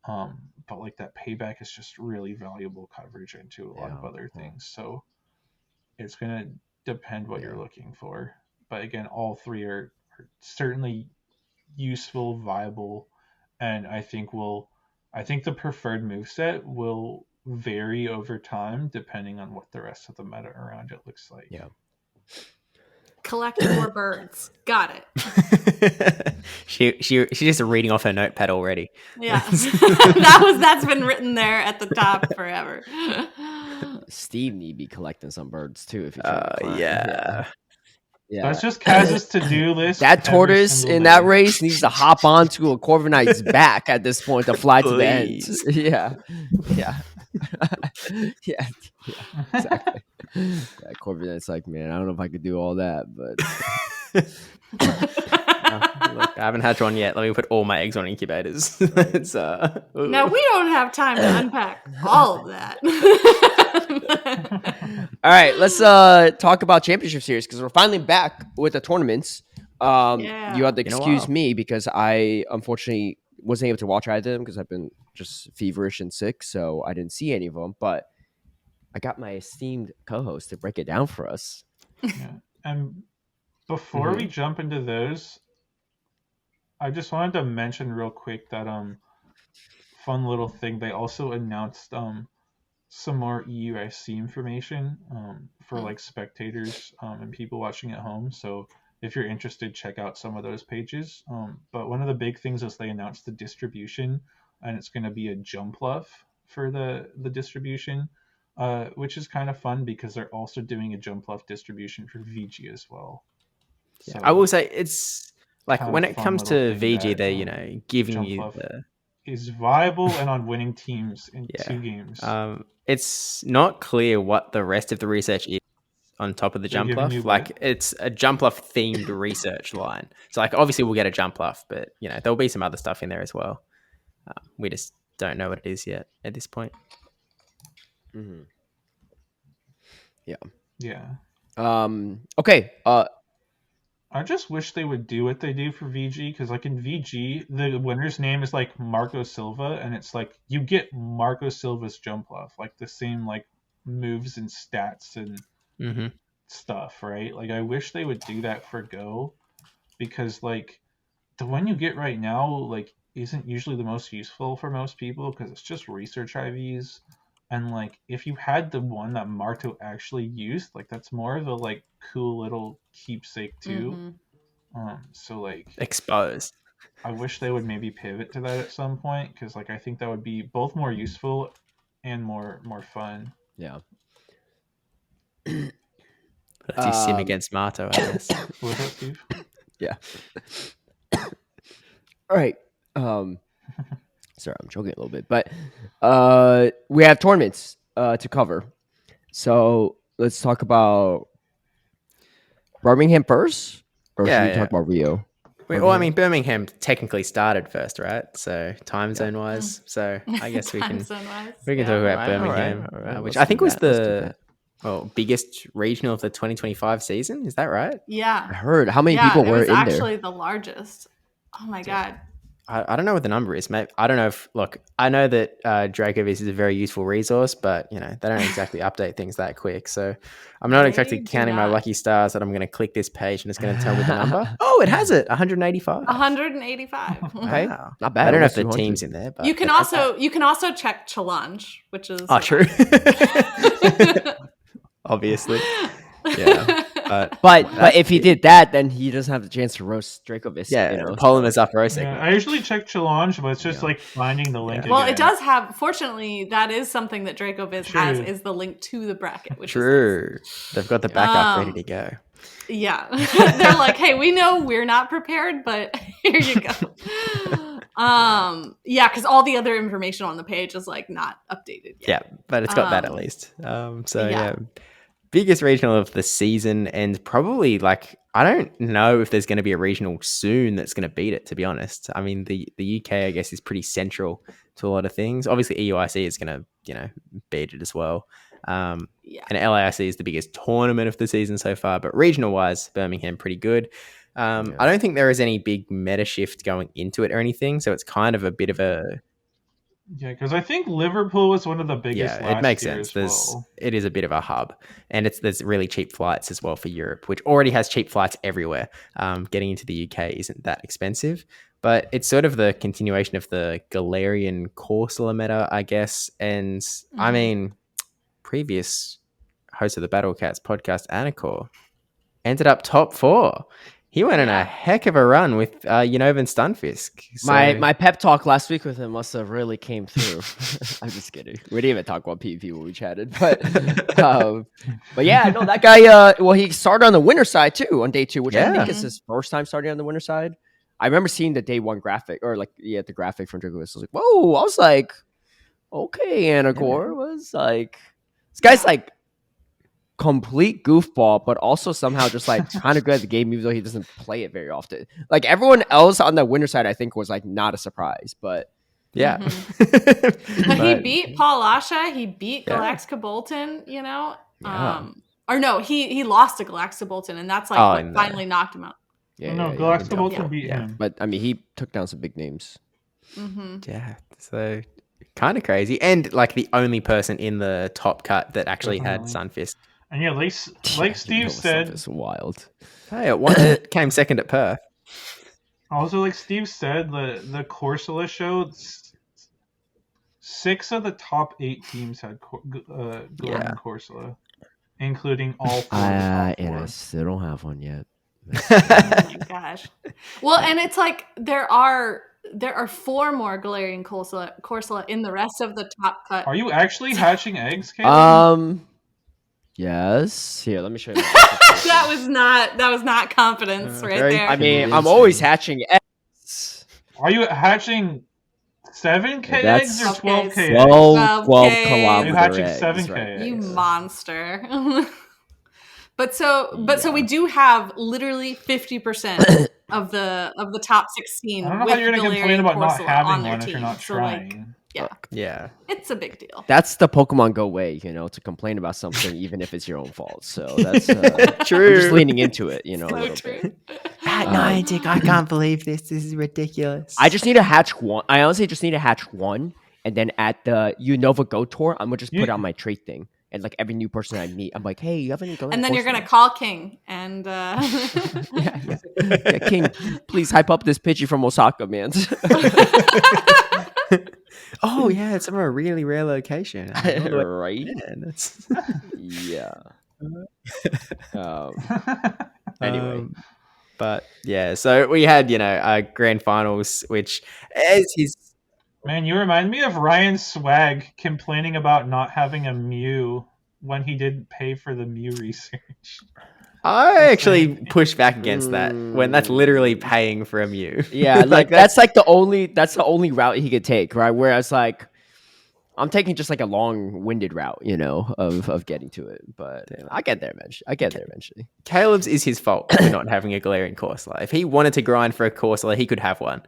But like that Payback is just really valuable coverage into a lot of other things. So it's going to depend what you're looking for. But again, all 3 are certainly useful, viable, and I think the preferred moveset will vary over time depending on what the rest of the meta around it looks like. Yeah. Collect more birds. Got it. She's just reading off her notepad already. Yeah. That's been written there at the top forever. Steve need to be collecting some birds too if you're yeah. That's just Kaz's to-do list. That tortoise in that race needs to hop onto a Corviknight's back at this point to fly to the end. Yeah. Exactly. Corviknight's like, man, I don't know if I could do all that, but look, I haven't hatched one yet. Let me put all my eggs on incubators. It's, now we don't have time to unpack all of that. All right, let's talk about Championship Series because we're finally back with the tournaments. You had to excuse me because I unfortunately wasn't able to watch either of them because I've been just feverish and sick, so I didn't see any of them. But I got my esteemed co-host to break it down for us. Yeah. And before we jump into those, I just wanted to mention real quick that fun little thing. They also announced some more EUIC information for like spectators and people watching at home. So if you're interested, check out some of those pages. But one of the big things is they announced the distribution, and it's going to be a Jumpluff for the distribution, which is kind of fun because they're also doing a Jumpluff distribution for VG as well. So I will say it's like when it comes to VG, they're giving you is viable and on winning teams in 2 games. It's not clear what the rest of the research is on top of the Jumpluff. Like it's a Jumpluff themed research line. So like obviously we'll get a Jumpluff, but there'll be some other stuff in there as well. We just don't know what it is yet at this point. Mm-hmm. Yeah. Okay. I just wish they would do what they do for VG, because like in VG, the winner's name is like Marco Silva, and it's like you get Marco Silva's Jumpluff, like the same like moves and stats and stuff, right? Like I wish they would do that for Go, because like the one you get right now like isn't usually the most useful for most people because it's just research IVs. And like if you had the one that Marto actually used, like that's more of a like cool little keepsake too. So like exposed. I wish they would maybe pivot to that at some point, because like I think that would be both more useful and more fun. Yeah. Let's see sim against Marto, I guess. What was that, Steve? Yeah. All right. Sorry, I'm joking a little bit, but we have tournaments to cover. So let's talk about Birmingham first, or should we talk about Rio? Well, I mean, Birmingham technically started first, right? So time zone wise, so I guess we can talk about Birmingham, which I think was the biggest regional of the 2025 season. Is that right? Yeah, I heard. How many people were in there? Actually, the largest. Oh my god. I don't know what the number is, mate. I don't know if I know that Dracovic is a very useful resource, but they don't exactly update things that quick. So I'm not exactly counting my lucky stars that I'm going to click this page and it's going to tell me the number. Oh, it has it, 185. 185. Okay, not bad. I don't know if the team's in there, but you can also check challenge, which is true. Obviously, yeah. But if he did that, then he doesn't have the chance to roast Dracovic. Yeah, Poland is up roasting. Yeah, I usually check challenge, but it's just like finding the link. Well, it does have. Fortunately, that is something that Dracovic has, is the link to the bracket. Which is nice. They've got the backup ready to go. Yeah, they're like, hey, we know we're not prepared, but here you go. Yeah, because all the other information on the page is like not updated yet. Yeah, but it's got that at least. Biggest regional of the season, and probably I don't know if there's going to be a regional soon that's going to beat it, to be honest. I mean, the UK, I guess, is pretty central to a lot of things. Obviously, EUIC is going to, beat it as well. And LAIC is the biggest tournament of the season so far, but regional-wise, Birmingham pretty good. I don't think there is any big meta shift going into it or anything, so it's kind of a bit of a... Yeah, because I think Liverpool was one of the biggest. Yeah, it makes sense. It is a bit of a hub, and there's really cheap flights as well for Europe, which already has cheap flights everywhere. Getting into the UK isn't that expensive, but it's sort of the continuation of the Galarian Corsola meta, I guess. And I mean, previous host of the Battle Cats podcast, Anakor, ended up top 4. He went on a heck of a run with Unova Stunfisk. So... My pep talk last week with him must have really came through. I'm just kidding. We didn't even talk about PvP when we chatted, but yeah, no, that guy. He started on the winner side too on day 2, which I think is his first time starting on the winner side. I remember seeing the day 1 graphic, or the graphic from Dracovic. I was like, whoa! I was like, okay, Anakor was like, this guy's like complete goofball, but also somehow just like kind of good at the game, even though he doesn't play it very often. Like everyone else on the winner side, I think was like not a surprise, but yeah. But he beat Paul Asha, he beat Galaxica Bolton, or no, he lost to Galaxica Bolton, and that's like what finally knocked him out. Galaxica Bolton beat him. But I mean, he took down some big names. Yeah, so kind of crazy, and like the only person in the top cut that actually had Sunfisk. And like Steve said, it's wild. Hey, it came second at Perth. Also, like Steve said, the Corsola show, 6 of the top 8 teams had Corsola, including all 4. And I still don't have one yet. Oh my gosh. Well, and it's like there are 4 more Galarian Corsola in the rest of the top cut. Are you actually hatching eggs, Caleb? Yes. Here, let me show you. that was not confidence right very there. I mean, I'm Convincing. always hatching eggs. Are you hatching 7K eggs or That's 12K eggs? 12 12K. kilometer You hatching eggs, 7K right? eggs. You monster. But so we do have literally 50% of the top 16 I don't know with how you're going to complain Galarian about not Corsola having on their one if team. you're not So like, trying. yeah, Yeah. it's a big deal. That's the Pokemon Go way, to complain about something even if it's your own fault. So that's True. I'm just leaning into it, a So little true. bit. Niantic, I can't believe this. This is ridiculous. I just need to hatch one. I honestly just need to hatch one, and then at the Unova Go Tour, I'm gonna just put it on my trait thing. And like every new person I meet, I'm like, "Hey, you have any Galarian And then you're Corsola?" gonna call King and Yeah, King, please hype up this Pidgey from Osaka, man. Oh yeah, it's from a really rare location. Right? Man, that's... Yeah. Anyway. But yeah, so we had our grand finals, which as his Man, you remind me of Ryan Swag complaining about not having a Mew when he didn't pay for the Mew research. I actually push back against that when that's literally paying for a Mew. Yeah, like that's the only route he could take, right? Whereas like I'm taking just like a long-winded route, of getting to it. But I get there eventually. Caleb's is his fault for not having a Galarian Corsola. If he wanted to grind for a Corsola, he could have one.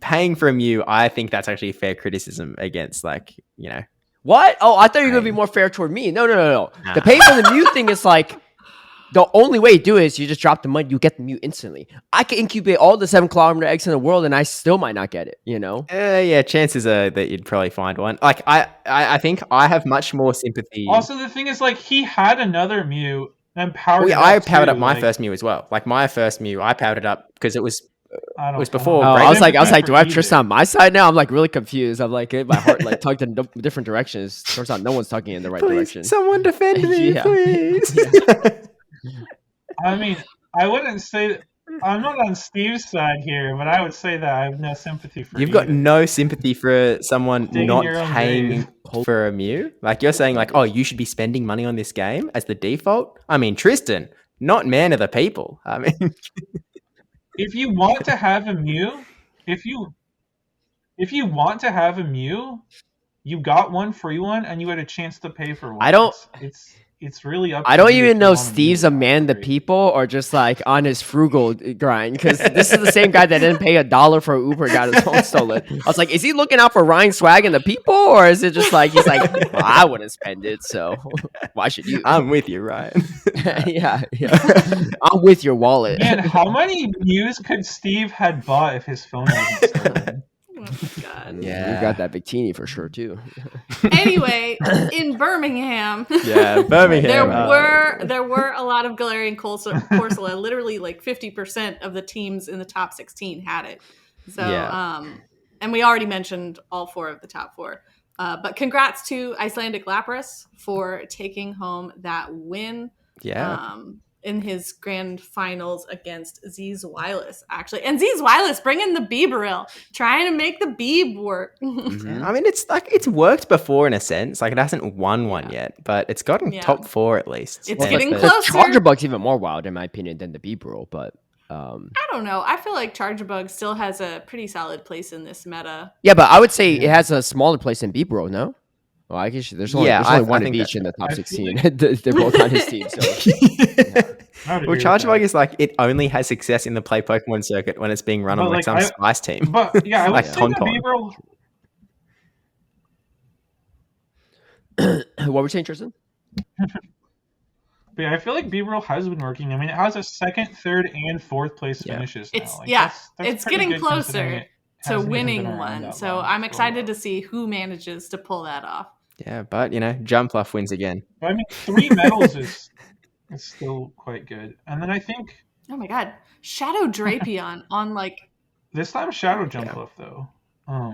Paying for a Mew, I think that's actually a fair criticism against What? Oh, I thought you were gonna be more fair toward me. No. Nah. The pay for the Mew thing is like the only way to do it is you just drop the money, you get the Mew instantly. I can incubate all the 7 kilometer eggs in the world, and I still might not get it. Yeah, chances are that you'd probably find one. Like I think I have much more sympathy. Also, the thing is, like, he had another Mew and powered it up I powered up my too, first Mew as well. Like my first Mew, I powered it up because it was was before. Oh, Right? I was like, Sympathy do I have for Tristan on either. my side now? I'm like really confused. I'm like, my heart like tugged in different directions. Turns out no one's tugging in the right Please, direction. someone defend me, Yeah. please. I mean, I wouldn't say I'm not on Steve's side here, but I would say that I have no sympathy for You've got either. no sympathy for someone Digging not your own paying for a Mew. Like you're saying, like, oh, you should be spending money on this game as the default. I mean, Tristen, not man of the people. I mean, If you want to have a Mew, if you want to have a Mew, you got one free one, and you had a chance to pay for one. I don't- It's really up. I to don't you even if know you if want a Steve's Mew a or not, man the right? people or just like on his frugal grind, because this is the same guy that didn't pay $1 for Uber, got his phone stolen. I was like, is he looking out for Ryan Swag and the people, or is it just like he's like, well, I wouldn't spend it, so why should you? I'm with you, Ryan. yeah, I'm with your wallet. Man, how many Mews could Steve had bought if his phone wasn't stolen? oh my god. Yeah. You got that Victini for sure too. Anyway, in Birmingham, Yeah, Birmingham. there were a lot of Galarian Corsola. Literally, like 50% of the teams in the top 16 had it. So, Yeah. and we already mentioned all 4 of the top 4. But congrats to Icelandic Lapras for taking home that win. Yeah. In his grand finals against Z's Wireless, actually. And Z's Wireless bringing the Beeberil, trying to make the Beeb work. I mean, it's worked before in a sense. Like it hasn't won one yet, but it's gotten Yeah. top 4 at least. It's And getting the- The closer. Charger Bug's even more wild in my opinion than the Beeberil, but I don't know. I feel like Charjabug still has a pretty solid place in this meta. yeah, but I would say it has a smaller place than Beeberil, no? Well, I guess there's only, Yeah, there's only I one think of each that- in the top I 16. feel They're both on his team, so I would Well, agree with Charge Bug that. is like it only has success in the play Pokemon circuit when it's being run But, on like like, some I- spice team. But yeah, I would Like say that Tauntaun. Beeberil. what were we saying, Tristan? But yeah, I feel like Beeberil has been working. I mean, it has a second, third, and fourth place Yeah. finishes It's now. Like, yeah, that's it's pretty getting good considering closer it to hasn't even winning been around one. that So long. I'm excited to see who manages to pull that off. Yeah, but Jumpluff wins again. But I mean, 3 medals is still quite good. And then I think Oh my god, Shadow Drapion on like this time Shadow Jumpluff though.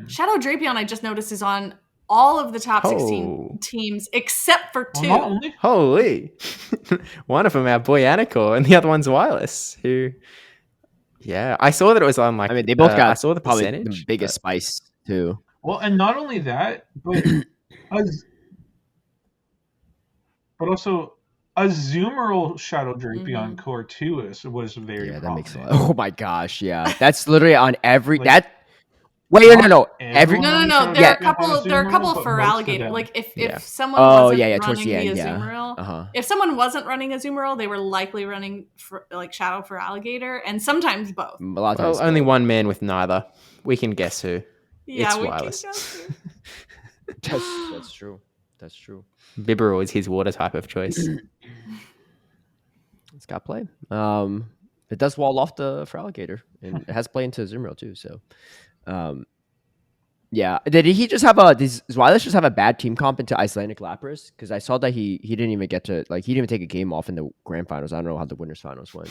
Shadow Drapion. I just noticed is on all of the top 16 teams except for 2. Well, not only Holy. One of them, our boy Anacor, and the other one's Wireless, who, yeah, I saw that it was on like, I mean, they both got I saw the probably percentage. the biggest spice too. well, and not only that, but also Azumarill Shadow Drapion Core 2 was very Yeah, that makes a lot. prominent. Oh my gosh, yeah, that's literally on every Like, that. Wait, no. Every everyone No. on There are Shadow a Drapion had couple Azumarill, for but most of alligator. them- Like if Yeah. someone Oh, wasn't yeah, towards running the the end, yeah. Azumarill, if someone wasn't running Azumarill, they were likely running for like Shadow for alligator, and sometimes both. a lot of Well, times, only one man with neither. We can guess who. Yeah, It's we Wireless. can guess who. That's true. That's true. Bibarel is his water type of choice. It's got play. It does wall off the for alligator, and it has play into Zumro too. So, yeah. Did he just have does Wireless just have a bad team comp into Icelandic Lapras? Because I saw that he didn't even get to he didn't even take a game off in the grand finals. I don't know how the winners finals went.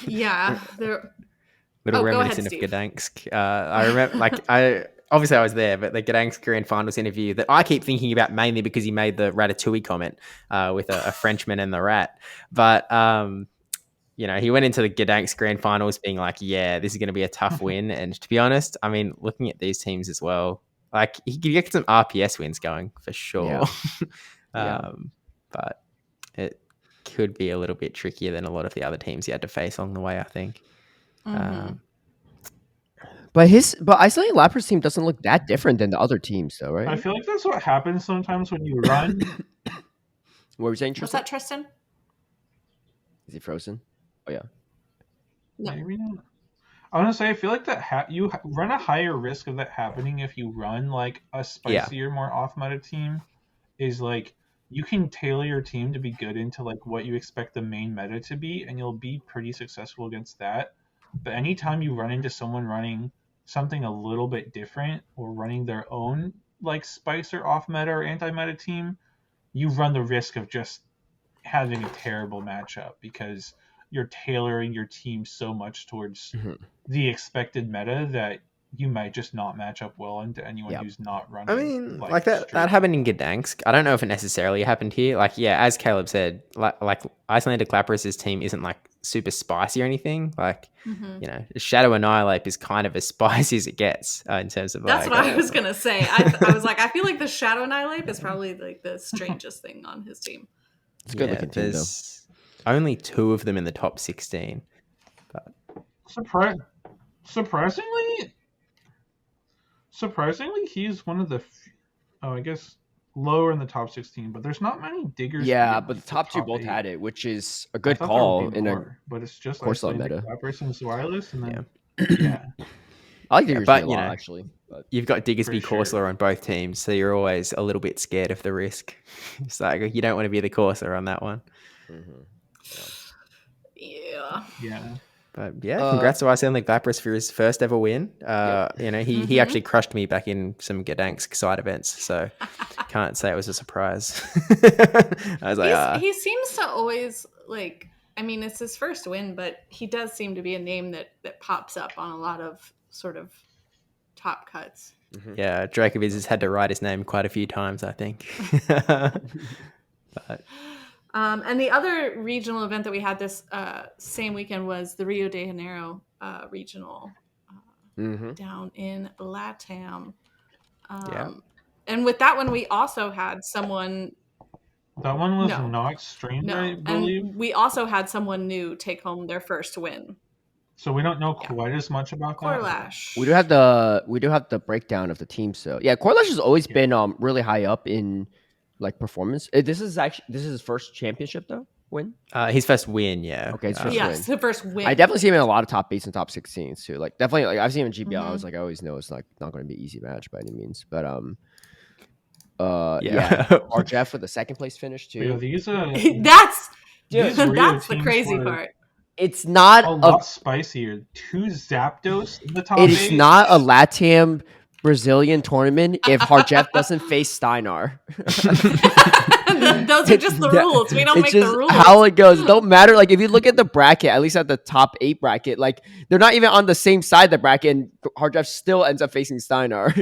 Yeah, they're Little go ahead, reminiscent of Steve. Gdansk. I remember, obviously I was there, but the Gdansk Grand Finals interview that I keep thinking about mainly because he made the Ratatouille comment with a Frenchman and the rat. But, he went into the Gdansk Grand Finals being like, yeah, this is going to be a tough win. And to be honest, I mean, looking at these teams as well, like he could get some RPS wins going for sure. Yeah. But it could be a little bit trickier than a lot of the other teams he had to face along the way, I think. But Icelandic Lapras team doesn't look that different than the other teams, though, right? I feel like that's what happens sometimes when you run. What were you saying, What's Tristan? that, Tristan? Is he frozen? Oh yeah. No. Maybe not. I want to say I feel like that you run a higher risk of that happening if you run like a spicier, more off-meta team. Is like you can tailor your team to be good into like what you expect the main meta to be, and you'll be pretty successful against that. But anytime you run into someone running something a little bit different or running their own like spice or off-meta or anti-meta team, you run the risk of just having a terrible matchup because you're tailoring your team so much towards the expected meta that you might just not match up well into anyone who's not running. I mean, like that happened in Gdansk. I don't know if it necessarily happened here. Like, yeah, as Caleb said, like Icelandic Lapras' team isn't like super spicy or anything. Like, Shadow Annihilate is kind of as spicy as it gets in terms of That's what I was gonna say. I was like, I feel like the Shadow Annihilate is probably like the strangest thing on his team. It's good looking team, though. There's only 2 of them in the top 16. But Surprisingly, he's one of the, I guess, lower in the top 16. But there's not many diggers. Yeah, but the top 2 both 8. had it, which is a good I thought there call would be in more, but it's just course lot Icelandic meta. Lapras and Wireless, and then I like Diggers but, a lot, actually. But you've got Diggersby For sure. Corsair on both teams, so you're always a little bit scared of the risk. It's like you don't want to be the Corsair on that one. Yeah. But yeah, congrats to Icelandic Lapras for his first ever win. He actually crushed me back in some Gdansk side events, so can't say it was a surprise. I was like, he seems to always like. I mean, it's his first win, but he does seem to be a name that pops up on a lot of sort of top cuts. Yeah, Dracovic has had to write his name quite a few times, I think. But and the other regional event that we had this same weekend was the Rio de Janeiro regional down in LATAM. And with that one, we also had someone. That one was not streamed, I believe. And we also had someone new take home their first win. So we don't know quite as much about that. Corlash. we do have the breakdown of the team. So yeah, Corlash has always been really high up in like performance. This is his first championship though win. his first win, yeah. Okay, it's first Yes, win. the first win. I definitely see him in a lot of top 8s and top 16s too. Like definitely, like I've seen him in GBL. I was like, I always know it's like not going to be an easy match by any means. But RJF with the second place finish too. Yeah, these that's these Rio that's the teams crazy were part. It's not a lot spicier. 2 Zapdos in the top It 8. is not a LATAM Brazilian tournament if Harjeff doesn't face Steinar. Those are just the rules. We don't It's make just the rules. how it goes. It don't matter. Like if you look at the bracket, at least at the top 8 bracket, like they're not even on the same side of the bracket, and Harjeff still ends up facing Steinar.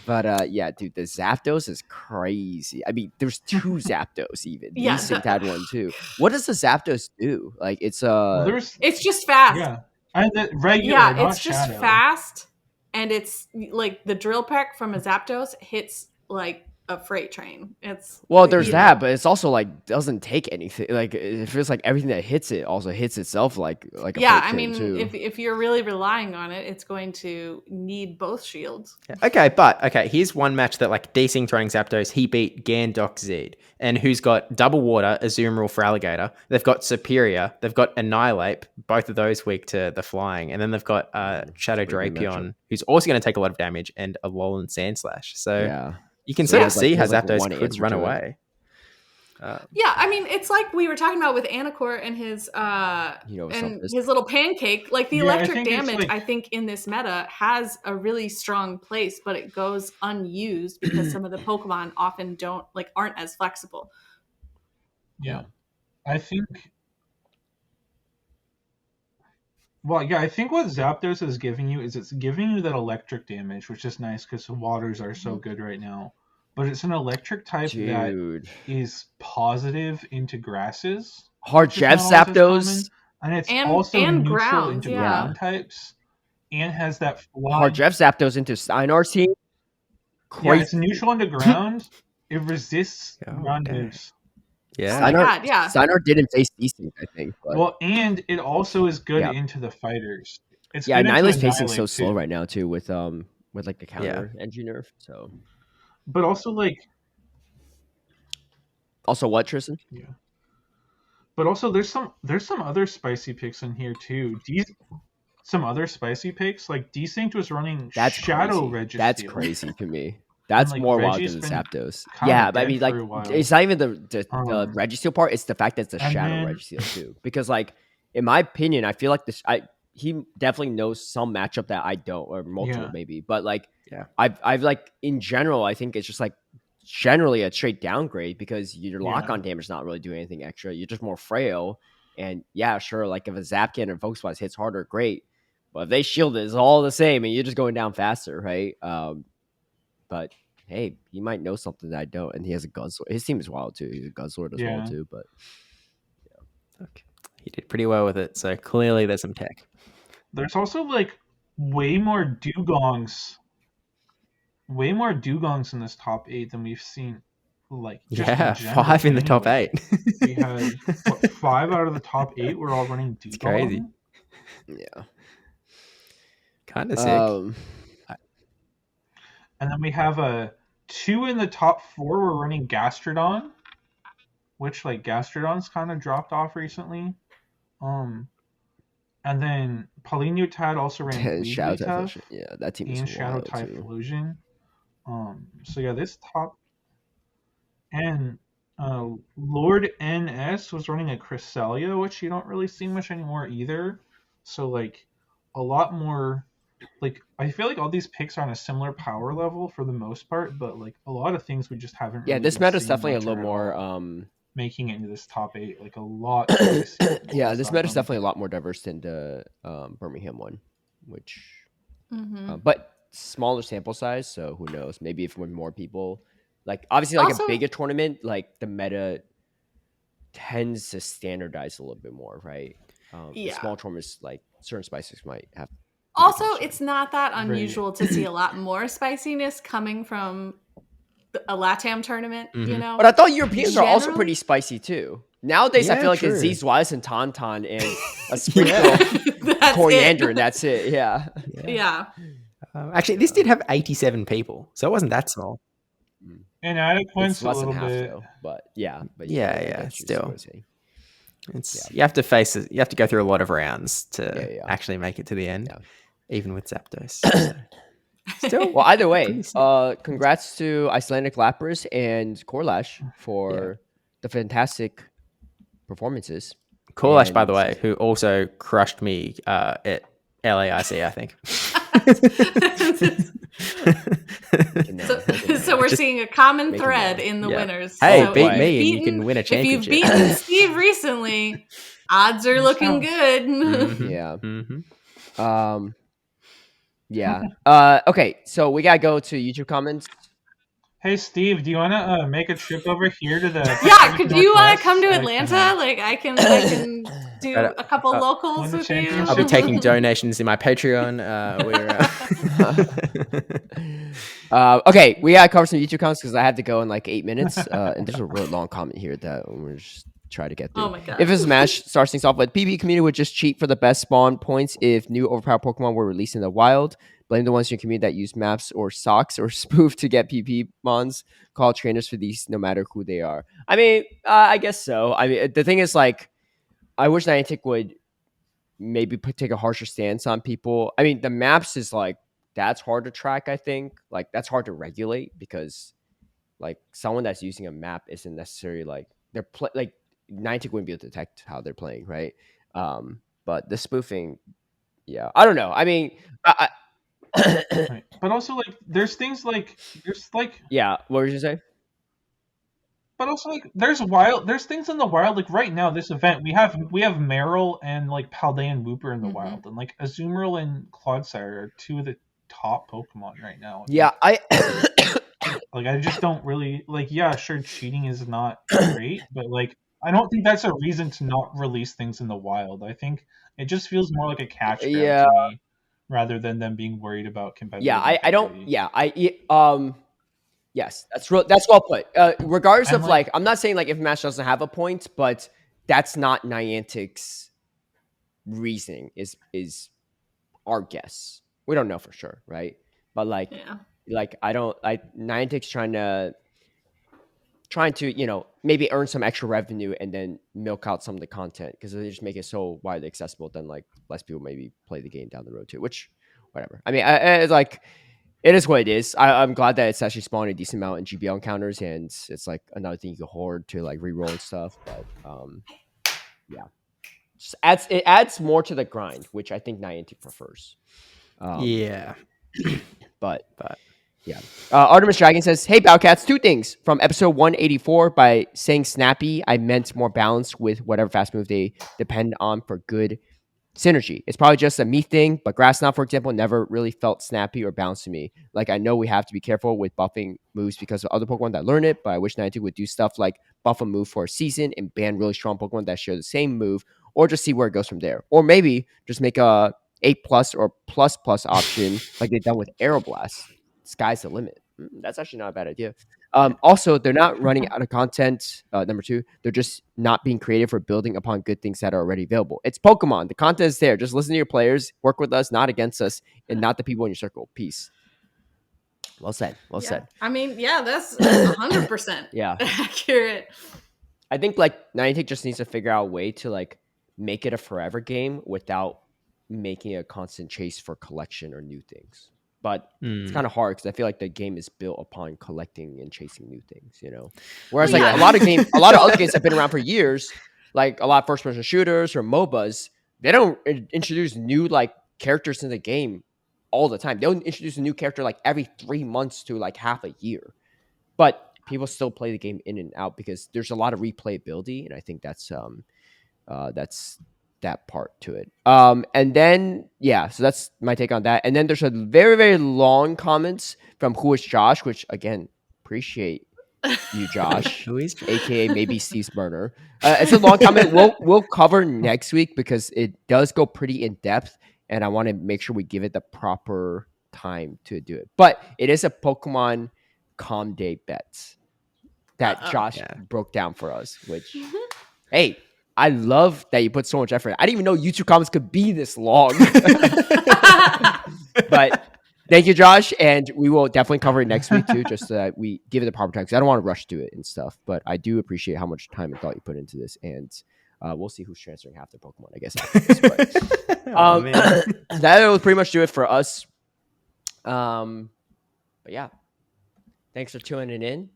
But yeah, dude, the Zapdos is crazy. I mean, there's 2 Zapdos even. Yeah, Desync had one too. What does the Zapdos do? Like it's there's it's just fast. yeah, and the regular, Yeah, not it's just Shadow. fast, and it's like the drill peck from a Zapdos hits like a freight train. It's well, there's you that, know. but it's also like doesn't take anything. Like it feels like everything that hits it also hits itself like a Yeah, freight I train mean, too. if you're really relying on it, it's going to need both shields. Okay, here's one match that like Desync throwing Zapdos, he beat Gandox Zed, and who's got Double Water, Azumarill for Alligator. They've got Superior, they've got Annihilate, both of those weak to the flying, and then they've got Shadow Pretty good Drapion, who's also going to take a lot of damage, and a Alolan Sandslash. So Yeah. you can So sort he of has, see how he has, Zapdos one could answer run to it. away. Yeah, I mean, it's like we were talking about with Anacor and his his little pancake. Like the Yeah, I electric think it's damage, like- I think in this meta has a really strong place, but it goes unused because some of the Pokemon often aren't as flexible. Yeah, I think. Well, yeah, I think what Zapdos is giving you is it's giving you that electric damage, which is nice because the waters are so good right now. But it's an electric type that Dude. is positive into grasses. Hard which is Jeff not always as common, Zapdos. and it's And- also and neutral grounds, into yeah. ground types, and has that fly. Hard Jeff Zapdos into Steinar team. Yeah, Crazy. it's neutral into ground. It resists Oh, ground dang. moves. Yeah. Oh my Steinar, God, yeah. Steinar didn't face Desync, I think. But Well, and it also is good Yeah. into the fighters. It's yeah, good into Nihila's pacing so Annihilate, slow too. right now too with like the counter engine nerf. So But also like also what, Tristan? But also, there's some other spicy picks in here too. Some other spicy picks, like Desync was running That's Shadow crazy. Registeel. That's crazy to me. That's like, more wild Reggie's than the been Zapdos. kinda Yeah, but I dead mean, like, for a while. it's not even the Um, Registeel part. It's the fact that it's the and Shadow then- Registeel too. Because, like, in my opinion, I feel like he definitely knows some matchup that I don't, or multiple Yeah. maybe. But like, Yeah. I've like in general, I think it's just like generally a straight downgrade because your lock on damage is not really doing anything extra. You're just more frail. And yeah, sure, like if a Zapkin or Focus Blast hits harder, great. But if they shield it, it's all the same, and you're just going down faster, right? But hey, he might know something that I don't, and he has a Gunsword. His team is wild too. He's a Gunsword as Yeah. well too. But Okay. He did pretty well with it, so clearly there's some tech. There's also like way more Dugongs in this top 8 than we've seen. Like just Yeah, in general, 5 in the top anyway. 8. We had 5 out of the top 8 were all running Dugong. It's crazy. yeah, Kind of sick. And then we have 2 in the top 4 were running Gastrodon, which like Gastrodon's kind of dropped off recently. And then Polyneutat also ran Shadow type Wigglytuff Fusion. Yeah, that team is and Shadow wild type too. Fusion. So yeah, this top and Lord NS was running a Cresselia, which you don't really see much anymore either. So like a lot more. Like I feel like all these picks are on a similar power level for the most part, but like a lot of things we just haven't. Yeah, really this been meta is seeing definitely a much little or at more. all, making it into this top 8, like a lot. spicier than Yeah, most this of meta is them. definitely a lot more diverse than the Birmingham one, which, Mhm. but smaller sample size. So who knows? Maybe if when more people, like obviously, like Also- a bigger tournament, like the meta tends to standardize a little bit more, right? The Yeah. small tournaments, like certain spices might have. Also, concern. it's not that unusual to see a lot more spiciness coming from a LATAM tournament, you Mhm. know? But I thought Europeans are also Generally- pretty spicy too. Nowadays, I Yeah, feel like true. it's Zizwise and Tauntaun and a sprinkle of That's coriander, it. and that's it. Yeah. Yeah. Actually, this did have 87 people, so it wasn't that small. And Adequance It's a less than little half bit. though, but yeah, but Yeah, I yeah, get you, still. what I'm saying. It's Yeah. you have to face it. You have to go through a lot of rounds to Yeah. actually make it to the end, Yeah. even with Zapdos. So. Still, Well, either way, Pretty sick. congrats to Icelandic Lapras and Corlash for the fantastic performances. Corlash, by the And- way, who also crushed me at LAIC, I think. So we're seeing a common Make 'em thread know. in the Yeah. winners. Hey, So beat if me you've and you can win a If you've championship. beaten Steve recently, odds are looking good. Mhm. Yeah. Mhm. Um, Yeah. Okay, so we gotta go to YouTube comments. Hey Steve, do you want to make a trip over here to the Yeah, Pacific could you want Northwest to come to so Atlanta? Like, I can do Right, a couple win locals the with you. I'll be championship? taking donations in my Patreon. Okay, we gotta cover some YouTube comments because I have to go in like 8 minutes. And there's a really long comment here that we're just try to get through. Oh my god! If a Smash starts things off with PvP community would just cheat for the best spawn points if new overpowered Pokemon were released in the wild. Blame the ones in your community that use maps or socks or spoof to get PvP mons. Call trainers for these, no matter who they are. I mean, I guess so. I mean, the thing is, like, I wish Niantic would maybe take a harsher stance on people. I mean, the maps is like that's hard to track. I think like that's hard to regulate because like someone that's using a map isn't necessarily like they're like Niantic wouldn't be able to detect how they're playing, right? But the spoofing, yeah, I don't know. I mean, Right. But also, like, there's things like yeah. What would you say? but also like there's things in the wild. Like right now, this event we have Meryl and like Paldean and Wooper in the wild, and like Azumarill and Clodsire are two of the top Pokemon right now. Yeah, I Like I just don't really like. Yeah, sure, cheating is not great, but like I don't think that's a reason to not release things in the wild. I think it just feels more like a cash grab yeah, to me, rather than them being worried about competitive. yeah. I don't. integrity. Yeah, yes, that's well put. Regardless And, of like, I'm not saying like if match doesn't have a point, but that's not Niantic's reasoning. Is our guess. We don't know for sure, right? But like, Yeah. I don't. Niantic's trying to maybe earn some extra revenue and then milk out some of the content because they just make it so widely accessible. Then like less people maybe play the game down the road too. Which, whatever. I mean, it's like. It is what it is. I'm glad that it's actually spawning a decent amount in GBL encounters, and it's like another thing you can hoard to like reroll and stuff. But yeah, it adds more to the grind, which I think Niantic prefers. Yeah. But yeah. Artemis Dragon says, "Hey Bowcats, two things from episode 184. By saying snappy, I meant more balanced with whatever fast move they depend on for good synergy. It's probably just a me thing, but Grass Knot, for example, never really felt snappy or balanced to me. Like, I know we have to be careful with buffing moves because of other Pokemon that learn it, but I wish Niantic would do stuff like buff a move for a season and ban really strong Pokemon that share the same move, or just see where it goes from there. Or maybe just make a 8 plus or plus plus option like they've done with Aeroblast. Sky's the limit. That's actually not a bad idea. Also, they're not running out of content. Number two, they're just not being creative or building upon good things that are already available. It's Pokemon. The content is there. Just listen to your players, work with us, not against us, and not the people in your circle. Peace. Well said. Well said. I mean, yeah, that's 100% Yeah. accurate. I think like Niantic just needs to figure out a way to like make it a forever game without making a constant chase for collection or new things. But it's kind of hard because I feel like the game is built upon collecting and chasing new things, Whereas Well, like yeah. a lot of other games have been around for years, like a lot of first-person shooters or MOBAs. They don't introduce new like characters in the game all the time. They'll introduce a new character like every 3 months to like half a year. But people still play the game in and out because there's a lot of replayability, and I think that's that part to it. And then so that's my take on that. And then there's a very, very long comments from Who Is Josh, which again, appreciate you, Josh. Who is aka maybe Steve's burner. It's a long comment. We'll cover next week because it does go pretty in depth, and I want to make sure we give it the proper time to do it. But it is a Pokemon Calm Day bet that Josh broke down for us, which hey, I love that you put so much effort. I didn't even know YouTube comments could be this long. But thank you, Josh, and we will definitely cover it next week too, just so that we give it the proper time because I don't want to rush through it and stuff. But I do appreciate how much time and thought you put into this, and we'll see who's transferring half their Pokemon, I guess. After this. But, that will pretty much do it for us. But yeah, thanks for tuning in.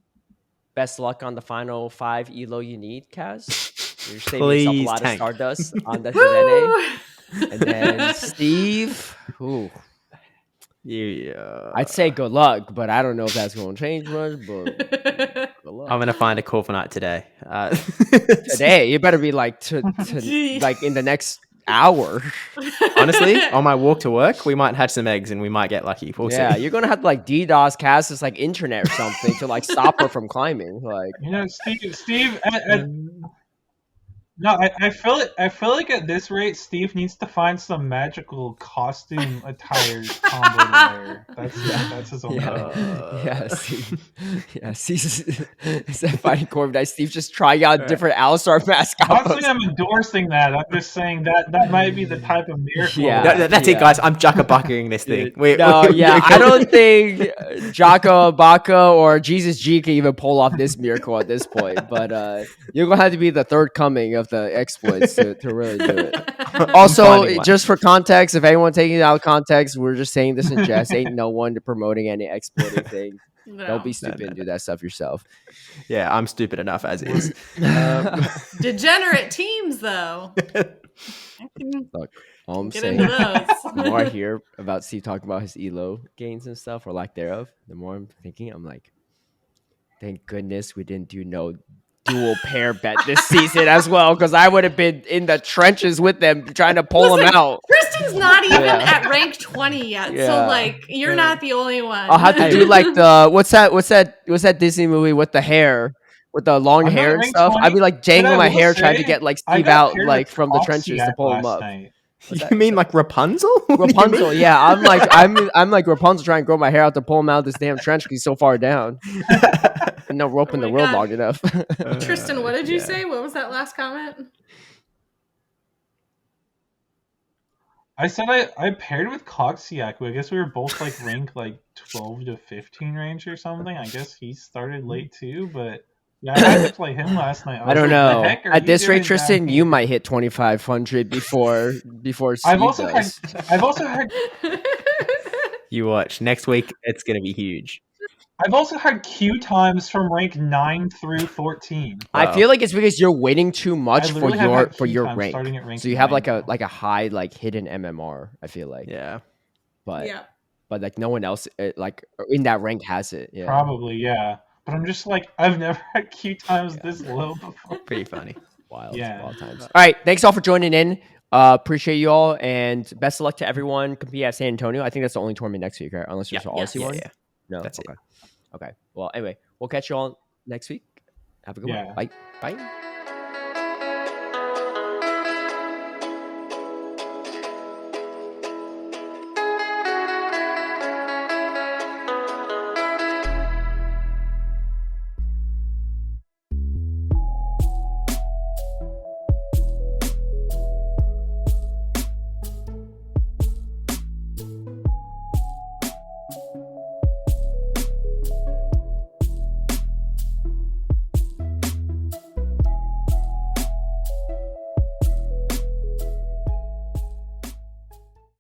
Best luck on the final 5 ELO you need, Kaz. You're saving yourself a lot of Stardust on the Today. And then Steve, I'd say good luck, but I don't know if that's going to change much. But good luck. I'm going to find a Corviknight today. Today, you better be like like in the next hour. Honestly, on my walk to work, we might hatch some eggs and we might get lucky. We'll Yeah, see. you're gonna have to like DDoS cast this like internet or something to like stop her from climbing. Like, You know, Steve. No, I feel like at this rate, Steve needs to find some magical costume attire combo to wear. That's his own thing. Instead of fighting Corviknight, Steve's just trying out different Alistar mask I'm not outfits. saying I'm endorsing that. I'm just saying that might be the type of miracle. Yeah. That's it, guys. I'm jucking this thing. I don't think Jaka Baka or Jesus G can even pull off this miracle at this point. But you're gonna have to be the third coming of the exploits to really do it. Also, just for context, if anyone taking it out of context, we're just saying this in jest. Ain't no one promoting any exploiting thing. No. Don't be stupid and do that stuff yourself. Yeah, I'm stupid enough as is. Degenerate teams, though. Look, all I'm Get saying, into those. the more I hear about Steve talking about his elo gains and stuff or lack thereof, the more I'm thinking, I'm like, thank goodness we didn't do no dual pair bet this season as well, because I would have been in the trenches with them trying to pull them out. Tristan's not even at rank 20 yet, so like you're not the only one. I'll have to do like the what's that Disney movie with the hair, with the long I'm not hair and ranked stuff. 20, I'd be like jangling but I my will hair say, trying to get like I Steve got out paired like with from the trenches to Oxyac pull him last up. night. You mean like Rapunzel? Rapunzel, yeah. I'm like Rapunzel trying to grow my hair out to pull him out of this damn trench because he's so far down. And no rope in Oh the my world God. long enough. Tristan, what did you say? What was that last comment? I said I paired with Coxiac, but I guess we were both like ranked like 12 to 15 range or something. I guess he started late too, but yeah, I had to play him last night. I don't was like, know. "The heck are At you this rate, doing Tristan, down you here?" might hit 2,500 before Steve I've also does. had You watch. Next week, it's going to be huge. I've also had queue times from rank 9 through 14. I Wow. feel like it's because you're waiting too much I for literally have had your queue times rank. starting at rank So you have 9 like now. a high like hidden MMR. I feel like, Yeah. but Yeah. but like no one else like in that rank has it. Yeah, Probably, yeah. But I'm just like, I've never had queue times this low before. Pretty funny. wild times. All right, thanks all for joining in. Appreciate you all, and best of luck to everyone. Compete at San Antonio. I think that's the only tournament next week, right? Unless there's an Aussie one. Yeah. No, That's it. Okay. Well, anyway, we'll catch you all next week. Have a good Yeah. one. Bye. Bye.